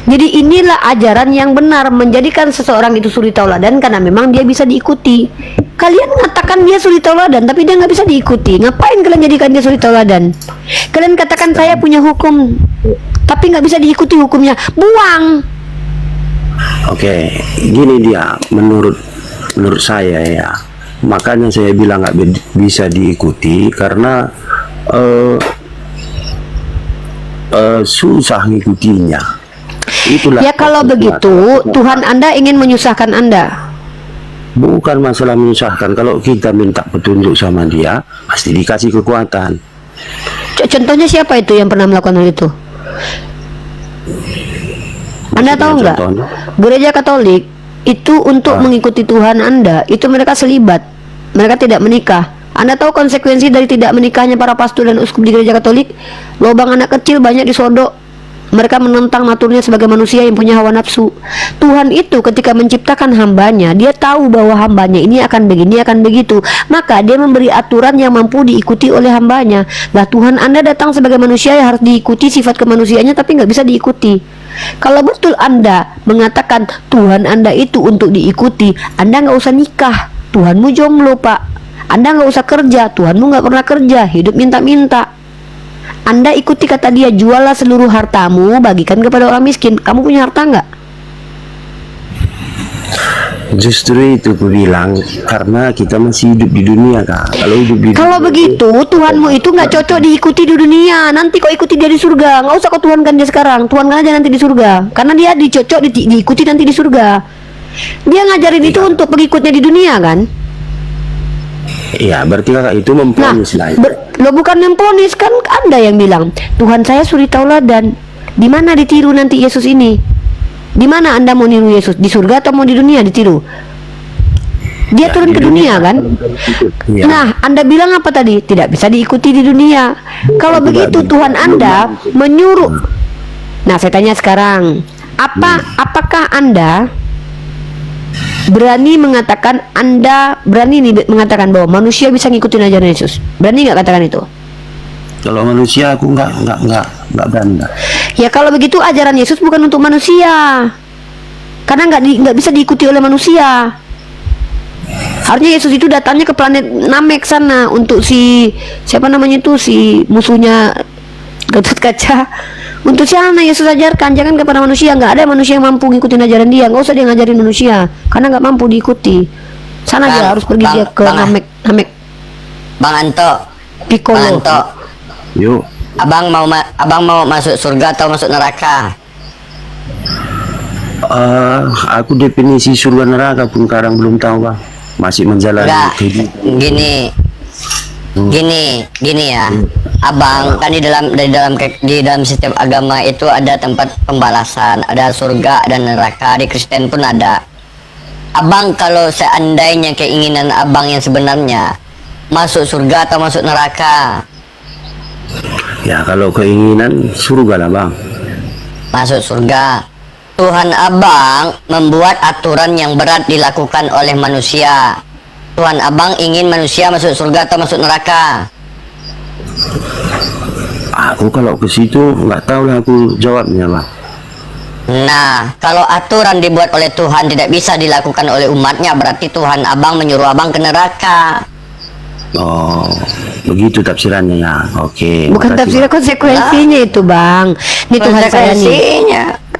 Jadi inilah ajaran yang benar, menjadikan seseorang itu suri tauladan karena memang dia bisa diikuti. Kalian mengatakan dia suri tauladan tapi dia nggak bisa diikuti. Ngapain kalian jadikan dia suri tauladan? Kalian katakan saya punya hukum tapi nggak bisa diikuti hukumnya, buang. Oke, gini dia menurut saya ya. Makanya saya bilang nggak bisa diikuti karena susah ngikutinya. Itulah Ya kalau begitu Tuhan Anda ingin menyusahkan Anda. bukan masalah menyusahkan. Kalau kita minta petunjuk sama dia, pasti dikasih kekuatan. Contohnya siapa itu yang pernah melakukan hal itu? Anda tahu nggak? Contohnya? Gereja Katolik itu untuk mengikuti Tuhan Anda, itu mereka selibat, mereka tidak menikah. Anda tahu konsekuensi dari tidak menikahnya para pastor dan uskup di gereja Katolik? Lobang anak kecil banyak disodok. Mereka menentang naturnya sebagai manusia yang punya hawa nafsu. Tuhan itu ketika menciptakan hambanya, dia tahu bahwa hambanya ini akan begini, akan begitu. Maka dia memberi aturan yang mampu diikuti oleh hambanya. Nah, Tuhan Anda datang sebagai manusia yang harus diikuti sifat kemanusiaannya, tapi nggak bisa diikuti. Kalau betul Anda mengatakan Tuhan Anda itu untuk diikuti, Anda nggak usah nikah. Tuhanmu jomblo, Pak. Anda nggak usah kerja. Tuhanmu nggak pernah kerja, hidup minta-minta. Anda ikuti kata dia, jualah seluruh hartamu, bagikan kepada orang miskin. Kamu punya harta nggak? Justru itu aku bilang, karena kita masih hidup di dunia, Kak. Kalau begitu, Tuhanmu itu nggak cocok diikuti di dunia. Nanti kau ikuti dia di surga. Nggak usah kau tuhankan dia sekarang. Tuhankan aja nanti di surga. Karena dia diikuti nanti di surga. Dia ngajarin itu untuk pengikutnya di dunia, kan? Iya, berarti Kakak itu memponis lah. Lo bukan memponis, kan Anda yang bilang Tuhan saya suri tauladan. Di mana ditiru nanti Yesus ini? Di mana Anda mau niru Yesus? Di surga atau mau di dunia ditiru? Dia turun ke dunia kan? Ya. Nah, Anda bilang apa tadi? Tidak bisa diikuti di dunia. Kalau begitu Tuhan Anda menyuruh. Nah, saya tanya sekarang, apakah Anda berani mengatakan mengatakan bahwa manusia bisa ngikutin ajaran Yesus? Berani nggak katakan itu? Kalau manusia aku nggak berani. Ya kalau begitu ajaran Yesus bukan untuk manusia, karena nggak bisa diikuti oleh manusia. Harusnya Yesus itu datangnya ke planet Namek sana untuk siapa namanya itu, si musuhnya Gatot Kaca. Untuk sana Yesus ajarkan, jangan kepada manusia. Nggak ada manusia yang mampu ngikutin ajaran dia. Nggak usah dia ngajarin manusia, karena nggak mampu diikuti. Sana dia harus pergi dia ke Namek. Bang Anto, Piccolo. Bang Anto, Yuk. abang mau masuk surga atau masuk neraka? Aku definisi surga neraka pun sekarang belum tahu, Bang. Masih menjalani Enggak, kehidupan. gini ya. Abang kan di dalam sistem agama itu ada tempat pembalasan, ada surga dan neraka. Di Kristen pun ada. Abang kalau seandainya keinginan abang yang sebenarnya masuk surga atau masuk neraka? Ya kalau keinginan surga lah, Bang. Masuk surga. Tuhan abang membuat aturan yang berat dilakukan oleh manusia. Tuhan abang ingin manusia masuk surga atau masuk neraka? Aku kalau ke situ nggak tahu lah aku jawabnya, Bang. Nah, kalau aturan dibuat oleh Tuhan tidak bisa dilakukan oleh umatnya, berarti Tuhan abang menyuruh abang ke neraka. Oh, begitu tafsirannya ya. Oke. Bukan tafsir, konsekuensinya itu, Bang. Ini Tuhan saya nih.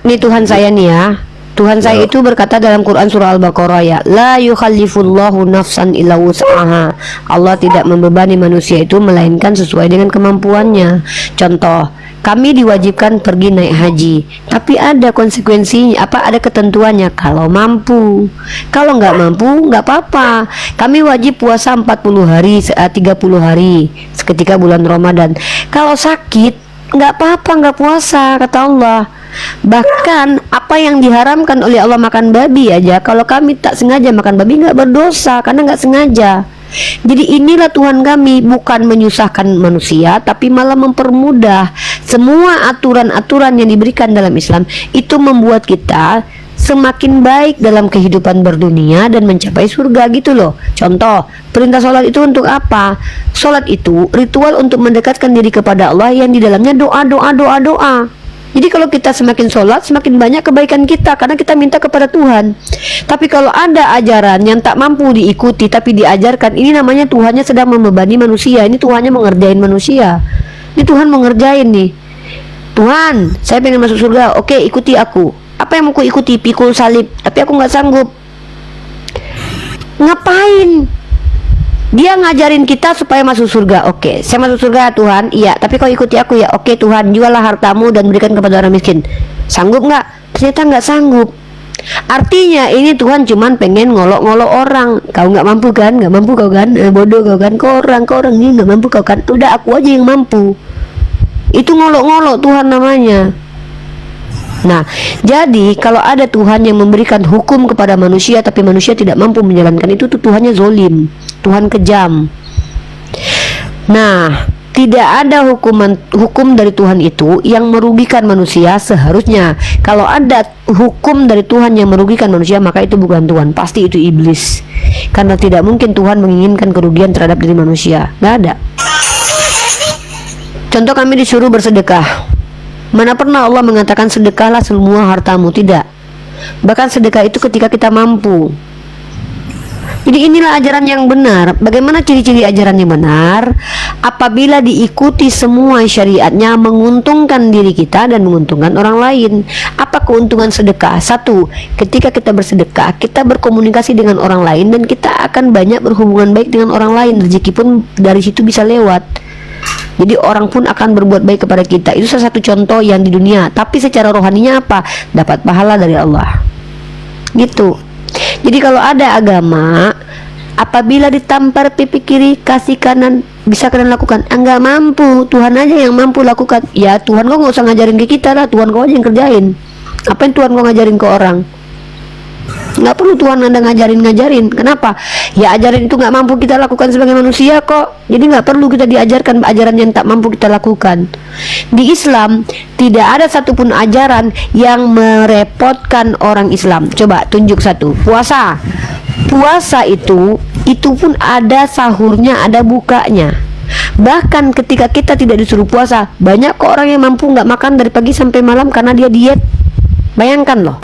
Ini Tuhan saya nih ya. Tuhan saya itu berkata dalam Quran surah Al-Baqarah ya, la yukhallifullahu nafsan illa wus'aha. Allah tidak membebani manusia itu melainkan sesuai dengan kemampuannya. Contoh, kami diwajibkan pergi naik haji, tapi ada konsekuensinya, ada ketentuannya. Kalau mampu, kalau nggak mampu nggak apa-apa. Kami wajib puasa 40 hari, 30 hari ketika bulan Ramadan. Kalau sakit nggak apa-apa, nggak puasa, kata Allah. Bahkan apa yang diharamkan oleh Allah, makan babi aja, kalau kami tak sengaja makan babi nggak berdosa karena nggak sengaja. Jadi inilah Tuhan kami, bukan menyusahkan manusia tapi malah mempermudah. Semua aturan-aturan yang diberikan dalam Islam itu membuat kita semakin baik dalam kehidupan berdunia dan mencapai surga gitu loh. Contoh, perintah sholat itu untuk apa? Sholat itu ritual untuk mendekatkan diri kepada Allah yang di dalamnya doa. Jadi kalau kita semakin sholat, semakin banyak kebaikan kita karena kita minta kepada Tuhan. Tapi kalau ada ajaran yang tak mampu diikuti tapi diajarkan, ini namanya Tuhannya sedang membebani manusia. Ini Tuhannya mengerjain manusia. Ini Tuhan mengerjain nih. Tuhan, saya pengen masuk surga. Oke, ikuti aku. Apa yang mau ku ikuti? Pikul salib. Tapi aku nggak sanggup. Ngapain? Dia ngajarin kita supaya masuk surga. Oke, saya masuk surga Tuhan. Iya, tapi kau ikuti aku ya. Oke Tuhan, jualah hartamu dan berikan kepada orang miskin. Sanggup nggak? Ternyata nggak sanggup. Artinya ini Tuhan cuman pengen ngolok-ngolok orang. Kau nggak mampu kan? Nggak mampu kau kan? Bodoh kau kan? Kau orang ini nggak mampu kau kan? Udah aku aja yang mampu. Itu ngolok-ngolok Tuhan namanya. Nah, jadi kalau ada Tuhan yang memberikan hukum kepada manusia tapi manusia tidak mampu menjalankan itu, tuh Tuhannya zolim, Tuhan kejam. Nah, tidak ada hukum dari Tuhan itu yang merugikan manusia seharusnya. Kalau ada hukum dari Tuhan yang merugikan manusia, maka itu bukan Tuhan, pasti itu iblis. Karena tidak mungkin Tuhan menginginkan kerugian terhadap diri manusia, nggak ada. Contoh, kami disuruh bersedekah. Mana pernah Allah mengatakan sedekahlah semua hartamu? Tidak. Bahkan sedekah itu ketika kita mampu. Jadi inilah ajaran yang benar. Bagaimana ciri-ciri ajaran yang benar? Apabila diikuti semua syariatnya, menguntungkan diri kita dan menguntungkan orang lain. Apa keuntungan sedekah? Satu, ketika kita bersedekah, kita berkomunikasi dengan orang lain dan kita akan banyak berhubungan baik dengan orang lain. Rezeki pun dari situ bisa lewat. Jadi orang pun akan berbuat baik kepada kita. Itu salah satu contoh yang di dunia. Tapi secara rohaninya apa? Dapat pahala dari Allah. Gitu. Jadi kalau ada agama, apabila ditampar pipi kiri, kasih kanan, bisa kalian lakukan. Enggak mampu, Tuhan aja yang mampu lakukan. Ya Tuhan kok nggak usah ngajarin ke kita lah, Tuhan kok aja yang kerjain. Apa yang Tuhan kok ngajarin ke orang? Nggak perlu Tuhan Anda ngajarin. Kenapa? Ya ajaran itu nggak mampu kita lakukan sebagai manusia kok. Jadi nggak perlu kita diajarkan ajaran yang tak mampu kita lakukan. Di Islam tidak ada satupun ajaran yang merepotkan orang Islam. Coba tunjuk satu. Puasa itu pun ada sahurnya, ada bukanya. Bahkan ketika kita tidak disuruh puasa, banyak kok orang yang mampu nggak makan dari pagi sampai malam karena dia diet. Bayangkan loh.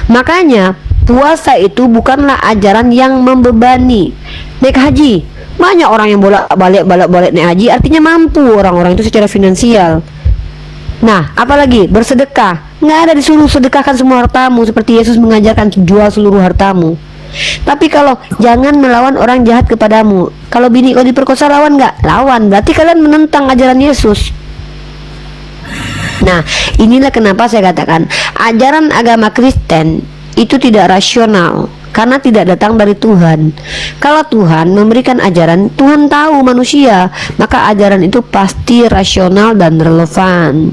Makanya puasa itu bukanlah ajaran yang membebani. Naik haji, banyak orang yang bolak-balik naik haji, artinya mampu orang-orang itu secara finansial. Nah, apalagi bersedekah, nggak ada disuruh sedekahkan semua hartamu seperti Yesus mengajarkan jual seluruh hartamu. Tapi kalau jangan melawan orang jahat kepadamu. Kalau bini kau diperkosa, lawan nggak? Lawan. Berarti kalian menentang ajaran Yesus. Nah, inilah kenapa saya katakan ajaran agama Kristen itu tidak rasional karena tidak datang dari Tuhan. Kalau Tuhan memberikan ajaran, Tuhan tahu manusia, maka ajaran itu pasti rasional dan relevan.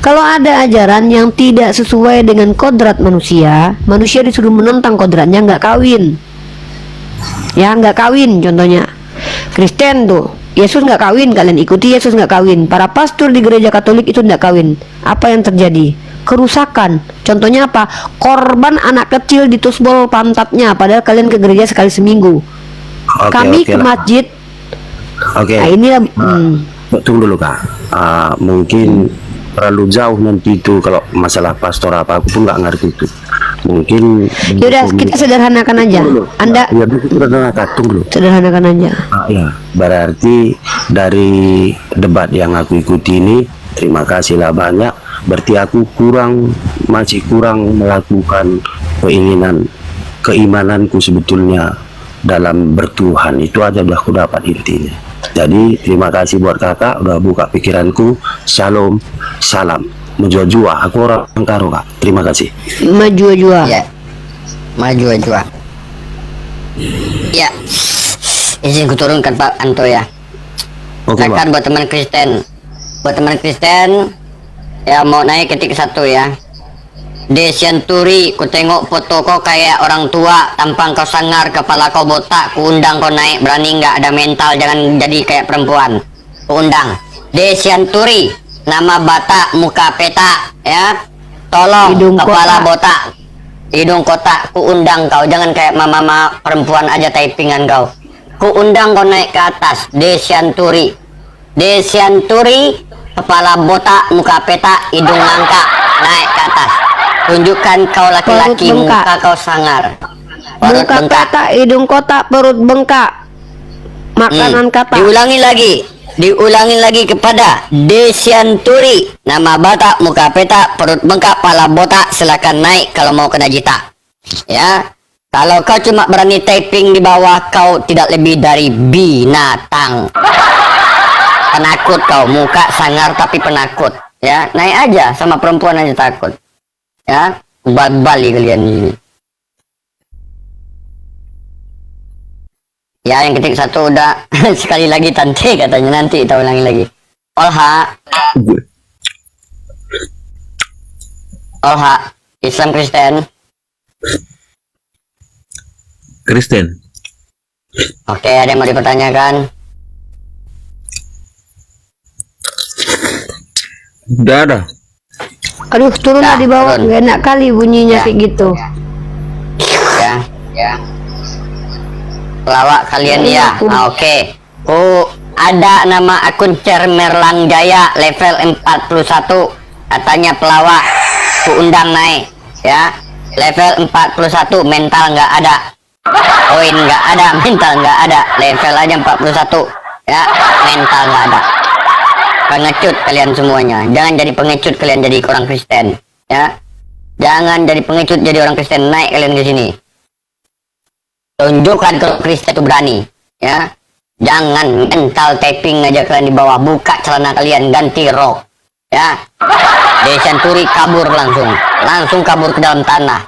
Kalau ada ajaran yang tidak sesuai dengan kodrat manusia, manusia disuruh menentang kodratnya, nggak kawin. Ya, nggak kawin contohnya. Kristen tuh, Yesus nggak kawin, kalian ikuti Yesus nggak kawin. Para pastor di gereja Katolik itu nggak kawin. Apa yang terjadi? Kerusakan. Contohnya apa? Korban anak kecil ditusbol pantatnya, padahal kalian ke gereja sekali seminggu. Kami ke masjid. Nah, inilah. Tunggu dulu Kak. Mungkin terlalu jauh nanti itu kalau masalah pastor apa, aku pun nggak ngerti itu. Mungkin. Yaudah, kita sederhanakan aja. Anda. Ya, tunggu dulu. Sederhanakan aja. Ya, berarti dari debat yang aku ikuti ini, terima kasihlah banyak. Berarti aku masih kurang melakukan keimananku sebetulnya dalam bertuhan. Itu aja udah aku dapat intinya. Jadi terima kasih buat kakak udah buka pikiranku. Shalom, salam. Menjua-jua, aku orang Karo Kak. Terima kasih. Maju-jua. Ya, maju-jua. Ya, izin kuturunkan Pak Anto ya. Oke, Pak. Buat teman Kristen, ya mau naik ketik satu ya. Desenturi, ku tengok foto kau kayak orang tua, tampang kau sangar, kepala kau botak, ku undang kau naik, berani nggak? Ada mental, jangan jadi kayak perempuan. Ku undang. Desenturi, nama Batak, muka peta, ya. Tolong, hidung kepala kotak. botak. hidung kotak, ku undang kau, jangan kayak mama perempuan aja typingan kau. Ku undang kau naik ke atas, Desianturi. Desianturi, kepala botak, muka petak, hidung langka, naik ke atas. Tunjukkan kau laki-laki, Perut bengkak. muka kau sangar. Perut Muka bengkak. petak, hidung kotak, perut bengkak. Makanan kata. Diulangi lagi kepada Desianturi, nama Batak, muka petak, perut bengkak, pala botak. Silakan naik kalau mau kena jita. Ya, kalau kau cuma berani typing di bawah, kau tidak lebih dari binatang. Penakut kau, muka sangar tapi penakut. Ya, naik aja, sama perempuan aja takut. Ya, bali kalian ini. Ya, yang ketik satu udah sekali lagi tante katanya, nanti kita ulangi lagi. Olha, Islam Kristen. Kristen. Oke, ada yang mau dipertanyakan? Udah ada. Aduh, turunlah di bawah. turun. Gak enak kali bunyinya Ya. kayak gitu. Ya. Pelawak kalian ya. Oke. Ada nama akun Cermerlang Jaya level 41. Katanya pelawak. Ku undang naik. Ya. Level 41, mental nggak ada. Poin nggak ada, mental nggak ada. Level aja 41. Ya, mental nggak ada. Pengecut kalian semuanya. Jangan jadi pengecut kalian jadi orang Kristen. Ya. Jangan jadi pengecut jadi orang Kristen. Naik kalian ke sini. Tunjukkan kalau Kristen itu berani, ya. Jangan mental tapping aja kalian di bawah. Buka celana kalian, ganti rok, ya. Desianturi kabur langsung kabur ke dalam tanah,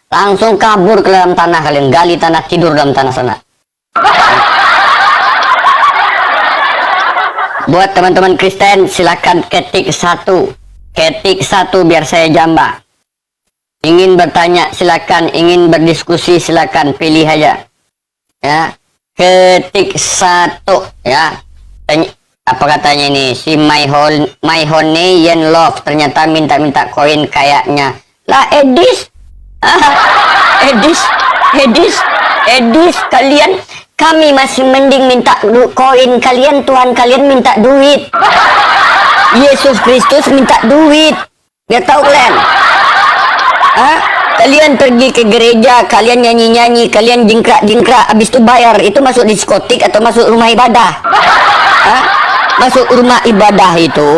langsung kabur ke dalam tanah kalian, gali tanah, tidur dalam tanah sana. Buat teman-teman Kristen, silakan ketik satu biar saya jamba. Ingin bertanya silakan, ingin berdiskusi silakan, pilih aja. Ya, ketik satu ya. Apa katanya ini? Si my honey yen love ternyata minta koin kayaknya. Lah Edis. Edis kalian, kami masih mending minta koin, kalian Tuhan kalian minta duit. Yesus Kristus minta duit. Biar tahu kalian. Kalian pergi ke gereja, kalian nyanyi-nyanyi, kalian jingkrak, habis itu bayar. Itu masuk diskotik atau masuk rumah ibadah? Masuk rumah ibadah itu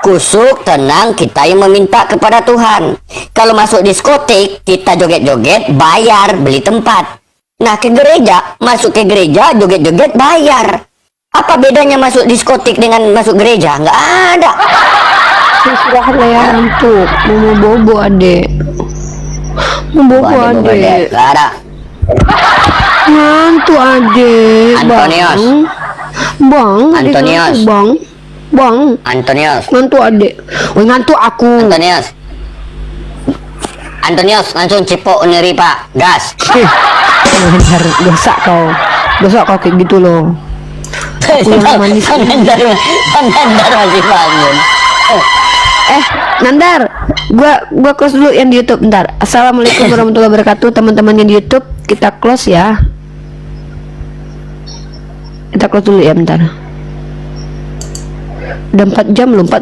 kusuk, tenang, kita yang meminta kepada Tuhan. Kalau masuk diskotik, kita joget-joget, bayar, beli tempat. Nah, masuk ke gereja, joget-joget, bayar. Apa bedanya masuk diskotik dengan masuk gereja? Nggak ada. Sudah lah ya, ngantuk. Mau bobo adek. Mau bobo adek. Nggak ada. Ngantuk adek. Antonius. Bang. Adek Antonius. ngantuk, Bang. Antonius. Ngantuk adek. Oh, ngantuk aku. Antonius, langsung cipok neri pak. Gas. Benar, dosa kau kayak gitu loh. Aku yang manis. Nandar masih bangun. Nandar, gua close dulu yang di YouTube bentar. Assalamualaikum warahmatullahi wabarakatuh, teman-teman yang di YouTube, kita close ya. Kita close dulu ya bentar. Udah 4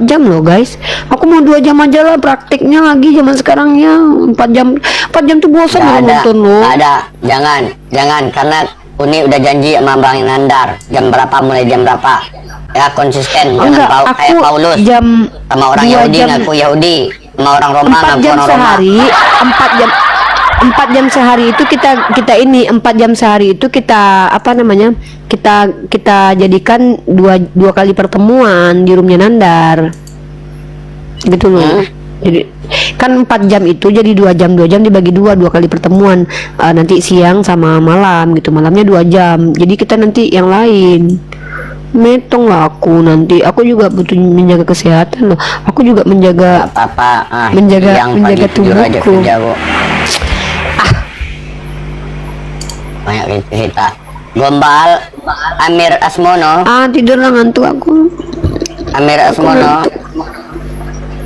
jam loh guys. Aku mau 2 jam aja lah, praktiknya lagi zaman sekarangnya 4 jam tuh bosan loh nonton loh. Ada, jangan karena Uni udah janji sama Bang Nandar jam berapa, mulai jam berapa. Ya konsisten, Enggak, jangan aku kayak Paulus jam sama orang 2 Yahudi jam, ngaku Yahudi, sama orang Roma 4 ngaku jam orang Roma. sehari, 4 jam sehari itu kita ini 4 jam sehari itu kita apa namanya? Kita jadikan dua kali pertemuan di roomnya Nandar. Gitu loh. Jadi kan 4 jam itu jadi 2 jam dibagi 2 kali pertemuan, nanti siang sama malam gitu, malamnya 2 jam. Jadi kita nanti yang lain metong lah aku juga butuh menjaga kesehatan loh, aku juga menjaga menjaga tubuhku. Banyak cerita. Gombal Amir Asmono. Tidur lah, ngantuk aku. Amir Asmono.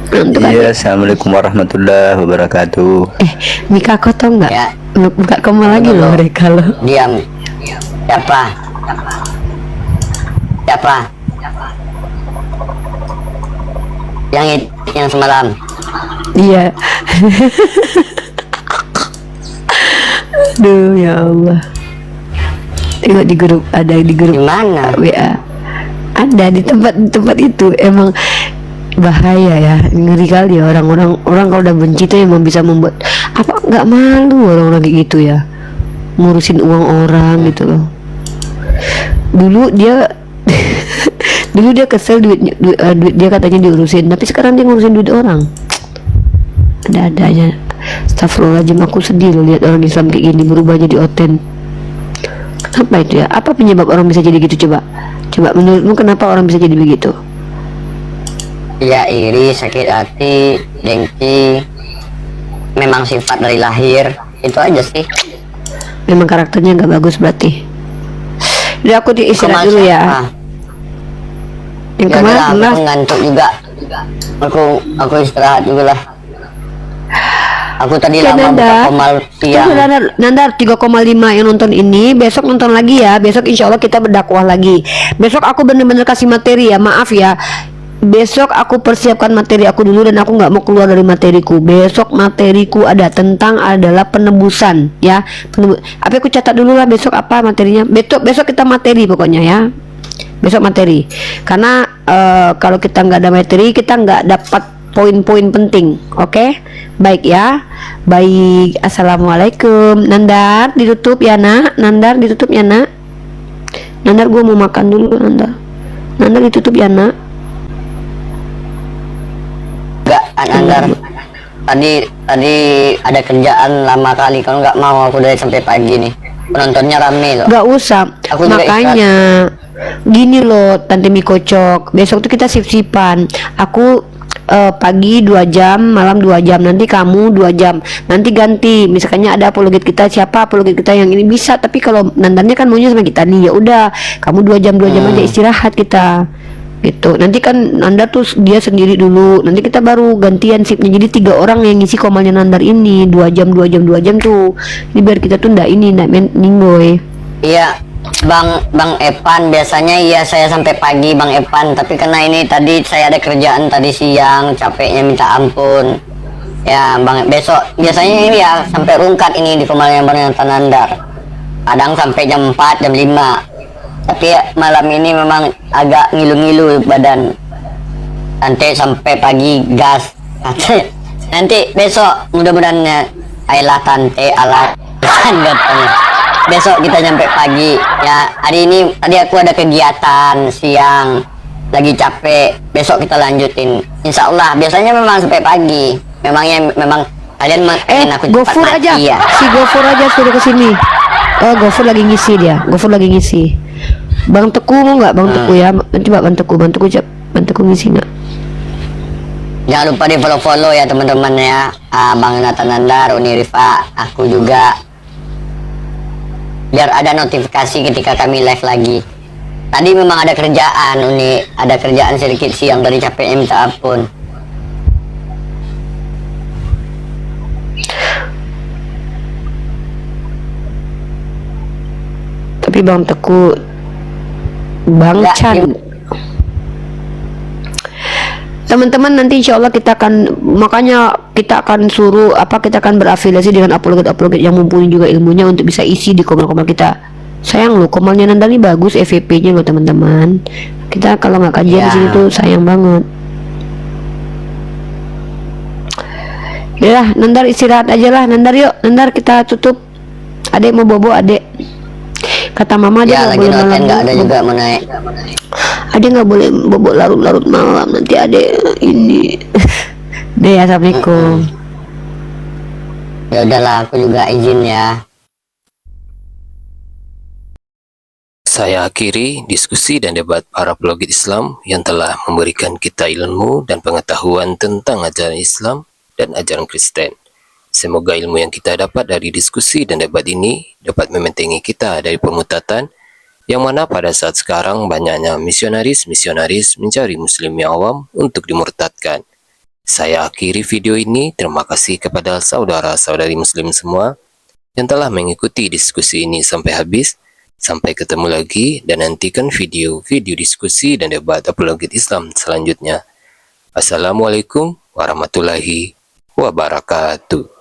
Untuk Iya, assalamualaikum warahmatullahi wabarakatuh. Mika, kau tau nggak? Ya. Buka koma lagi loh mereka loh. Diam. Siapa? Siapa? Yang semalam. Iya. Aduh ya Allah. Tengok di grup, ada di grup Di mana? WA. Ada di tempat itu. Emang bahaya ya, ngeri kali ya orang kalau udah benci tuh emang bisa membuat apa, nggak malu orang-orang kayak gitu ya, ngurusin uang orang gitu loh. Dulu dia dulu dia kesel duit dia katanya diurusin, tapi sekarang dia ngurusin duit orang. Ada aja. Astagfirullahaladzim, aku sedih loh lihat orang Islam kayak gini berubah jadi oten. Kenapa itu ya? Apa penyebab orang bisa jadi gitu? Coba menurutmu kenapa orang bisa jadi begitu? Ya iri, sakit hati, dengki. Memang sifat dari lahir. Itu aja sih. Memang karakternya nggak bagus berarti. Udah, aku istirahat dulu ya. Yang kemarin aku ngantuk juga. Aku istirahat juga lah. Aku tadi lama buka komal siang. Nandar 3,5 yang nonton ini, besok nonton lagi ya. Besok insya Allah kita berdakwah lagi. Besok aku bener-bener kasih materi ya, maaf ya. Besok aku persiapkan materi aku dulu dan aku nggak mau keluar dari materiku. Besok materiku adalah penebusan ya. Apa aku catat dulu lah besok apa materinya. Besok kita materi pokoknya ya. Besok materi. Karena kalau kita nggak ada materi kita nggak dapat poin-poin penting. Oke? Baik ya. Baik. Assalamualaikum. Nandar ditutup ya nak. Nandar ditutup ya nak. Nandar gua mau makan dulu Nandar. Nandar ditutup ya nak. Nandar, tadi ada kerjaan lama kali. Kalau nggak mau aku dari sampai pagi nih. Penontonnya rame loh. Nggak usah. Makanya gini loh Tante Mikocok. Besok tuh kita sip-sipan. Aku pagi 2 jam, malam 2 jam. Nanti kamu 2 jam. Nanti ganti. Misalnya ada apologet kita, siapa apologet kita yang ini bisa. Tapi kalau Nandarnya kan maunya sama kita nih, ya udah. Kamu 2 jam aja istirahat kita. Gitu. Nanti kan Nandar tuh dia sendiri dulu. Nanti kita baru gantian sipnya. Jadi 3 orang yang ngisi komalnya Nandar ini 2 jam tuh. Ini biar kita tuh ndak ninggoy. Iya, Bang Evan biasanya iya saya sampai pagi Bang Evan. Tapi karena ini tadi saya ada kerjaan tadi siang, capeknya minta ampun. Ya Bang, besok biasanya ini ya sampai rungkat ini di komalnya Bang Nandar. Kadang sampai jam 4, jam 5. Tapi ya, malam ini memang agak ngilu-ngilu badan. Nanti sampai pagi gas. Nanti besok mudah-mudahan ayolah tante ala katanya. Besok kita sampai pagi. Ya hari ini tadi aku ada kegiatan siang. Lagi capek. Besok kita lanjutin. Insya Allah biasanya memang sampai pagi. Memang kalian makin aku cepat Gofur mati aja. ya. Si Gofur aja suruh kesini. Oh, Gofur lagi ngisi dia. Gofur lagi ngisi. Bang Teku mau nggak Bang Teku ya? Coba Bang Teku ngisi nggak? Jangan lupa di follow ya teman-teman ya. Bang Nathan Nandar, Uni Rifa, aku juga. Biar ada notifikasi ketika kami live lagi. Tadi memang ada kerjaan Uni, ada kerjaan sedikit siang dari capeknya minta ampun. Tapi Bang Teku, Bang Chan, teman-teman nanti insya Allah kita akan suruh kita akan berafiliasi dengan apologet yang mumpuni juga ilmunya untuk bisa isi di komal-komal kita. Sayang loh, komalnya Nandar ini bagus FVP-nya loh teman-teman. Kita kalau nggak kajian di sini tuh sayang banget. Yalah, Nandar istirahat aja lah. Nandar yuk, Nandar kita tutup. Adek mau bobo adek. Kata mama dia nggak boleh malam. Nggak ada juga mau naik. Adek nggak boleh bobo larut-larut malam. Nanti adek ini. Deh, assalamualaikum. Ya udahlah, aku juga izin ya. Saya akhiri diskusi dan debat para apologet Islam yang telah memberikan kita ilmu dan pengetahuan tentang ajaran Islam dan ajaran Kristen. Semoga ilmu yang kita dapat dari diskusi dan debat ini dapat membentengi kita dari pemutatan yang mana pada saat sekarang banyaknya misionaris mencari muslim yang awam untuk dimurtadkan. Saya akhiri video ini. Terima kasih kepada saudara-saudari muslim semua yang telah mengikuti diskusi ini sampai habis. Sampai ketemu lagi dan nantikan video-video diskusi dan debat apologet Islam selanjutnya. Assalamualaikum warahmatullahi wabarakatuh.